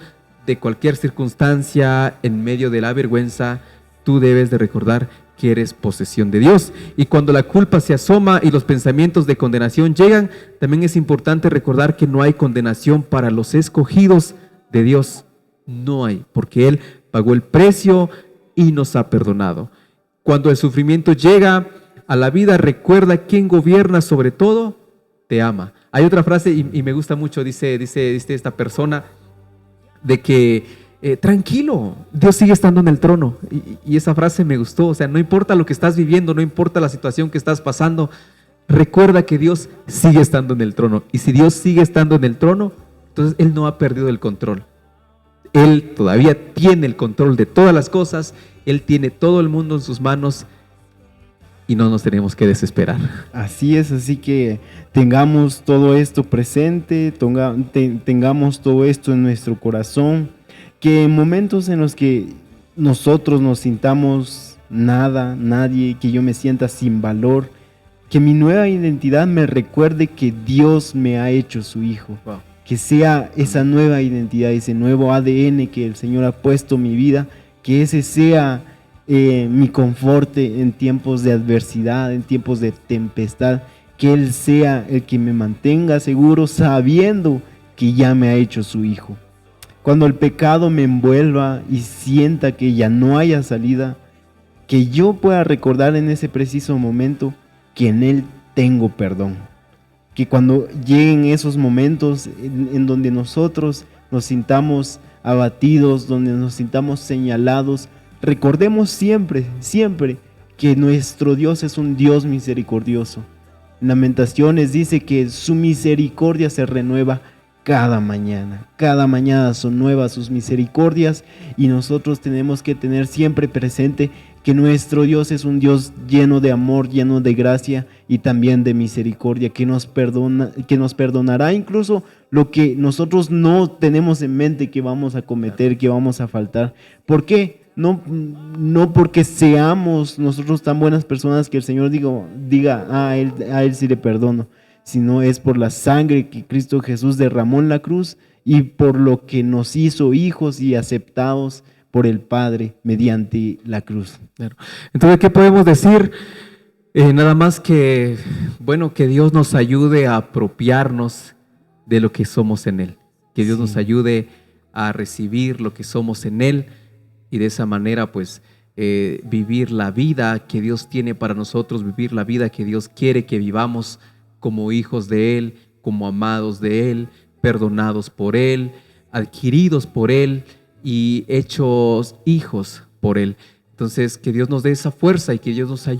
de cualquier circunstancia, en medio de la vergüenza, tú debes de recordar que eres posesión de Dios. Y cuando la culpa se asoma y los pensamientos de condenación llegan, también es importante recordar que no hay condenación para los escogidos de Dios. No hay, porque Él pagó el precio y nos ha perdonado. Cuando el sufrimiento llega a la vida, recuerda quién gobierna sobre todo, te ama. Hay otra frase y me gusta mucho, dice esta persona, de que tranquilo, Dios sigue estando en el trono. Y esa frase me gustó. O sea, no importa lo que estás viviendo, no importa la situación que estás pasando, recuerda que Dios sigue estando en el trono. Y si Dios sigue estando en el trono, entonces Él no ha perdido el control. Él todavía tiene el control de todas las cosas. Él tiene todo el mundo en sus manos y no nos tenemos que desesperar. Así es, así que tengamos todo esto presente, tengamos todo esto en nuestro corazón, que en momentos en los que nosotros nos sintamos nada, nadie, que yo me sienta sin valor, que mi nueva identidad me recuerde que Dios me ha hecho su hijo. Wow. Que sea esa nueva identidad, ese nuevo ADN que el Señor ha puesto en mi vida, que ese sea mi conforte en tiempos de adversidad, en tiempos de tempestad, que Él sea el que me mantenga seguro sabiendo que ya me ha hecho su hijo. Cuando el pecado me envuelva y sienta que ya no haya salida, que yo pueda recordar en ese preciso momento que en Él tengo perdón. Que cuando lleguen esos momentos en donde nosotros nos sintamos abatidos, donde nos sintamos señalados, recordemos siempre, siempre que nuestro Dios es un Dios misericordioso. En Lamentaciones dice que su misericordia se renueva cada mañana son nuevas sus misericordias y nosotros tenemos que tener siempre presente que nuestro Dios es un Dios lleno de amor, lleno de gracia y también de misericordia, que nos perdonará incluso lo que nosotros no tenemos en mente que vamos a cometer, que vamos a faltar. ¿Por qué? No porque seamos nosotros tan buenas personas que el Señor diga a él sí le perdono, sino es por la sangre que Cristo Jesús derramó en la cruz y por lo que nos hizo hijos y aceptados por el Padre mediante la cruz. Claro. Entonces, ¿qué podemos decir? Nada más que, bueno, que Dios nos ayude a apropiarnos de lo que somos en Él. Que Dios nos ayude a recibir lo que somos en Él y de esa manera, pues, vivir la vida que Dios tiene para nosotros, vivir la vida que Dios quiere que vivamos como hijos de Él, como amados de Él, perdonados por Él, adquiridos por Él y hechos hijos por Él. Entonces, que Dios nos dé esa fuerza y que Dios nos ayude